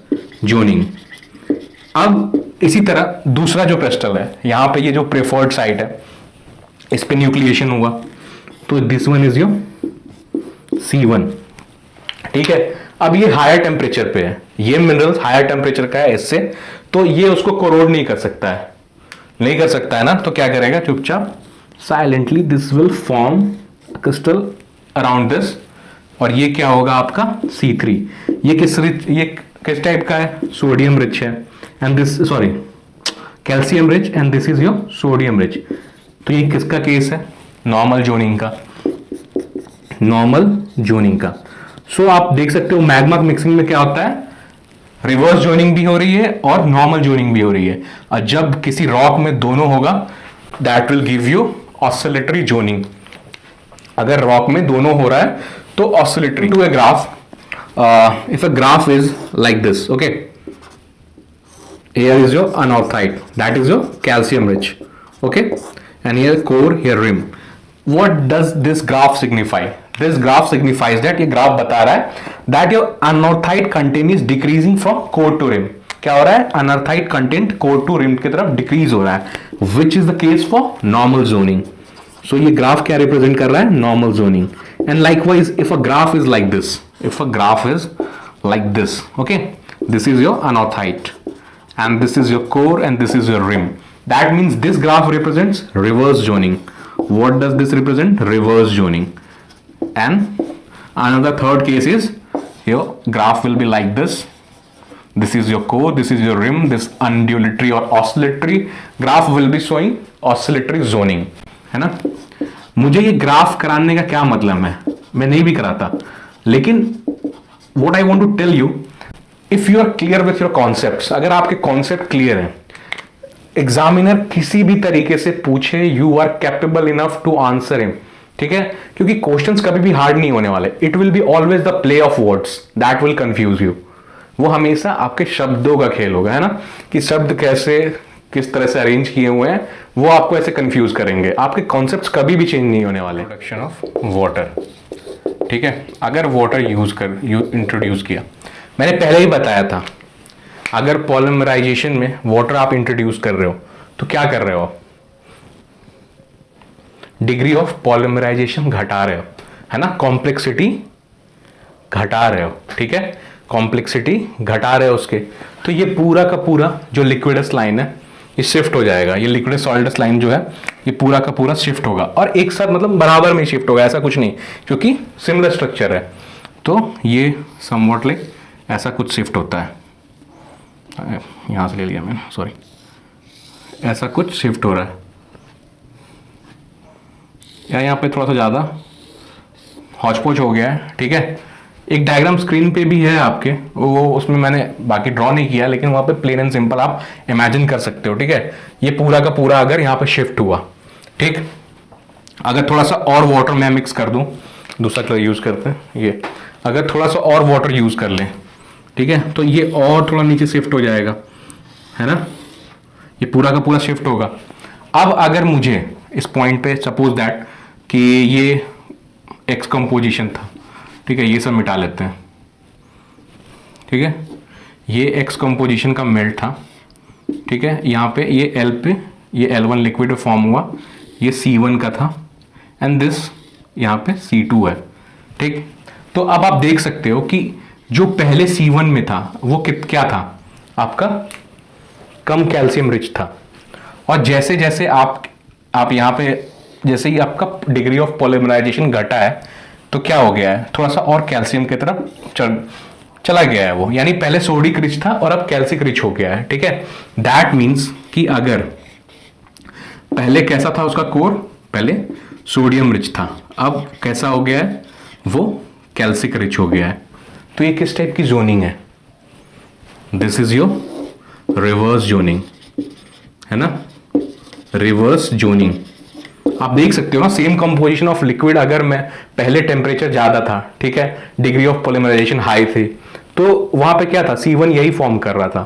[SPEAKER 1] जोनिंग. अब इसी तरह दूसरा जो क्रिस्टल है, यहां पे ये जो प्रेफर्ड साइट है, इस पे न्यूक्लिएशन हुआ, तो this one is your C1, ठीक है. अब ये हायर टेम्परेचर पे है, ये मिनरल हायर टेम्परेचर का है इससे, तो ये उसको कोरोड नहीं कर सकता है, नहीं कर सकता है ना. तो क्या करेगा, चुपचाप silently this will form crystal around this, और ये क्या होगा आपका C3. ये किस टाइप का है, सोडियम रिच है and this sorry calcium rich and this is your sodium rich. तो ये किसका केस है, नॉर्मल जोनिंग का, नॉर्मल जोनिंग का. सो आप देख सकते हो मैग्मा मिक्सिंग में क्या होता है, रिवर्स जोनिंग भी हो रही है और नॉर्मल जोनिंग भी हो रही है. और जब किसी रॉक में दोनों होगा that will give you oscillatory zoning. अगर रॉक में दोनों हो रहा है तो oscillatory. To a graph, if a graph is like this, okay, here is your anorthite, that is your calcium rich, okay, and here core, here rim. What does this graph signify? This graph signifies that, ये graph बता रहा है that your anorthite content is decreasing from core to rim. क्या हो रहा है, anorthite content core to rim की तरफ decrease हो रहा है, which is the case for normal zoning. So ये ग्राफ क्या represent कर रहा है, normal zoning. And likewise if a graph is like this, if a graph is like this, okay, this is your anorthite and this is your core and this is your rim. That means this graph represents reverse zoning. What does this represent, reverse zoning. And another third case is your graph will be like this. This is your core, this is your rim, this undulatory or oscillatory graph will be showing oscillatory zoning, है ना. मुझे ये graph कराने का क्या मतलब है, मैं नहीं भी कराता, लेकिन what I want to tell you, if you are clear with your concepts, अगर आपके कॉन्सेप्ट क्लियर हैं, एग्जामिनर किसी भी तरीके से पूछे you are capable enough to answer him, ठीक है, क्योंकि क्वेश्चंस कभी भी हार्ड नहीं होने वाले. It will be always the play of words that will confuse you. वो हमेशा आपके शब्दों का खेल होगा, है ना, कि शब्द कैसे किस तरह से अरेंज किए हुए हैं, वो आपको ऐसे कंफ्यूज करेंगे. आपके कॉन्सेप्ट्स कभी भी चेंज नहीं होने वाले. प्रोडक्शन ऑफ वाटर, ठीक है, अगर वाटर इंट्रोड्यूस किया, मैंने पहले ही बताया था, अगर पॉलीमराइजेशन में वाटर आप इंट्रोड्यूस कर रहे हो तो क्या कर रहे हो, डिग्री ऑफ पॉलीमराइजेशन घटा रहे हो, है ना, कॉम्प्लेक्सिटी घटा रहे हो, ठीक है, कॉम्प्लेक्सिटी घटा रहे हो उसके. तो ये पूरा का पूरा जो लिक्विडस लाइन है ये शिफ्ट हो जाएगा. ये लिक्विड सॉलिडस लाइन जो है ये पूरा का पूरा शिफ्ट होगा, और एक साथ मतलब बराबर में शिफ्ट होगा, ऐसा कुछ नहीं, क्योंकि सिमिलर स्ट्रक्चर है. तो ये समवॉट लाइक ऐसा कुछ शिफ्ट होता है, यहां से ले लिया मैंने, सॉरी, ऐसा कुछ शिफ्ट हो रहा है, या यहाँ पे थोड़ा सा ज़्यादा हौच-पौच हो गया है, ठीक है. एक डायग्राम स्क्रीन पे भी है आपके, वो उसमें मैंने बाकी ड्रॉ नहीं किया, लेकिन वहाँ पे प्लेन एंड सिंपल आप इमेजिन कर सकते हो, ठीक है. ये पूरा का पूरा अगर यहाँ पे शिफ्ट हुआ, ठीक, अगर थोड़ा सा और वाटर मैं मिक्स कर दूँ, दूसरा कलर यूज़ करते हैं, ये अगर थोड़ा सा और वाटर यूज़ कर लें, ठीक है, तो ये और थोड़ा नीचे शिफ्ट हो जाएगा, है ना, ये पूरा का पूरा शिफ्ट होगा. अब अगर मुझे इस पॉइंट पे सपोज दैट कि ये एक्स कंपोजिशन था, ठीक है, ये सब मिटा लेते हैं, ठीक है, ये एक्स कंपोजिशन का मेल्ट था, ठीक है, यहाँ पे ये एल पे ये L1 लिक्विड फॉर्म हुआ, ये C1 का था एंड दिस यहाँ पे C2 है, ठीक. तो अब आप देख सकते हो कि जो पहले C1 में था वो क्या था आपका, कम कैल्शियम रिच था, और जैसे जैसे आप यहाँ पे जैसे ही आपका डिग्री ऑफ पॉलीमराइजेशन घटा है तो क्या हो गया है, थोड़ा सा और कैल्शियम की तरफ चला गया है वो, यानी पहले सोडिक रिच था और अब कैल्सिक रिच हो गया है, ठीक है। दैट मीन्स कि अगर पहले कैसा था उसका कोर, पहले सोडियम रिच था, अब कैसा हो गया है वो, कैल्सिक रिच हो गया है। तो ये किस टाइप की जोनिंग है, this is your reverse zoning, है ना, रिवर्स जोनिंग। आप देख सकते हो ना, सेम कंपोजिशन ऑफ लिक्विड, अगर मैं पहले टेम्परेचर ज्यादा था, ठीक है, डिग्री ऑफ पॉलीमराइजेशन हाई थी, तो वहां पे क्या था, C1 यही फॉर्म कर रहा था,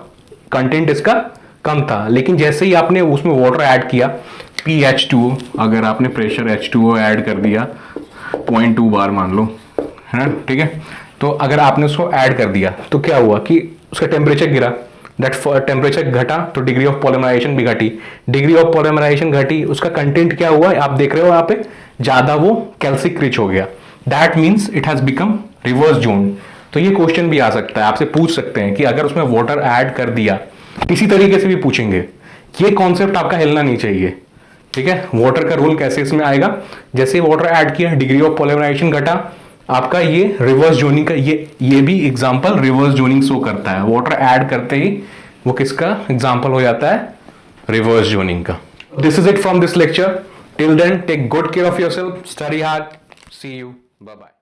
[SPEAKER 1] कंटेंट इसका कम था। लेकिन जैसे ही आपने उसमें वाटर ऐड किया, PH2, अगर आपने प्रेशर H2O ऐड कर दिया 0.2 बार मान लो, है ना, ठीक है, तो अगर आपने उसको ऐड कर दिया तो क्या हुआ कि उसका टेम्परेचर गिरा, दैट टेम्परेचर घटा तो डिग्री ऑफ पॉलीमराइजेशन भी घटी, डिग्री ऑफ पॉलीमराइजेशन घटी, उसका कंटेंट क्या हुआ आप देख रहे हो यहाँ पे, ज्यादा वो कैल्सिक रिच हो गया। That means it has become reverse zone. तो ये क्वेश्चन भी आ सकता है, आपसे पूछ सकते हैं कि अगर उसमें वाटर ऐड कर दिया, किसी तरीके से भी पूछेंगे, ये कॉन्सेप्ट आपका हिलना नहीं चाहिए, ठीक है। वाटर का रोल कैसे इसमें आएगा, जैसे वाटर ऐड किया, डिग्री ऑफ पॉलीमराइजेशन घटा, आपका ये रिवर्स जोनिंग का, ये भी एग्जांपल रिवर्स जोनिंग शो करता है। वाटर ऐड करते ही वो किसका एग्जांपल हो जाता है, रिवर्स जोनिंग का। This is it from this lecture, till then take good care of yourself, study hard, see you, bye bye.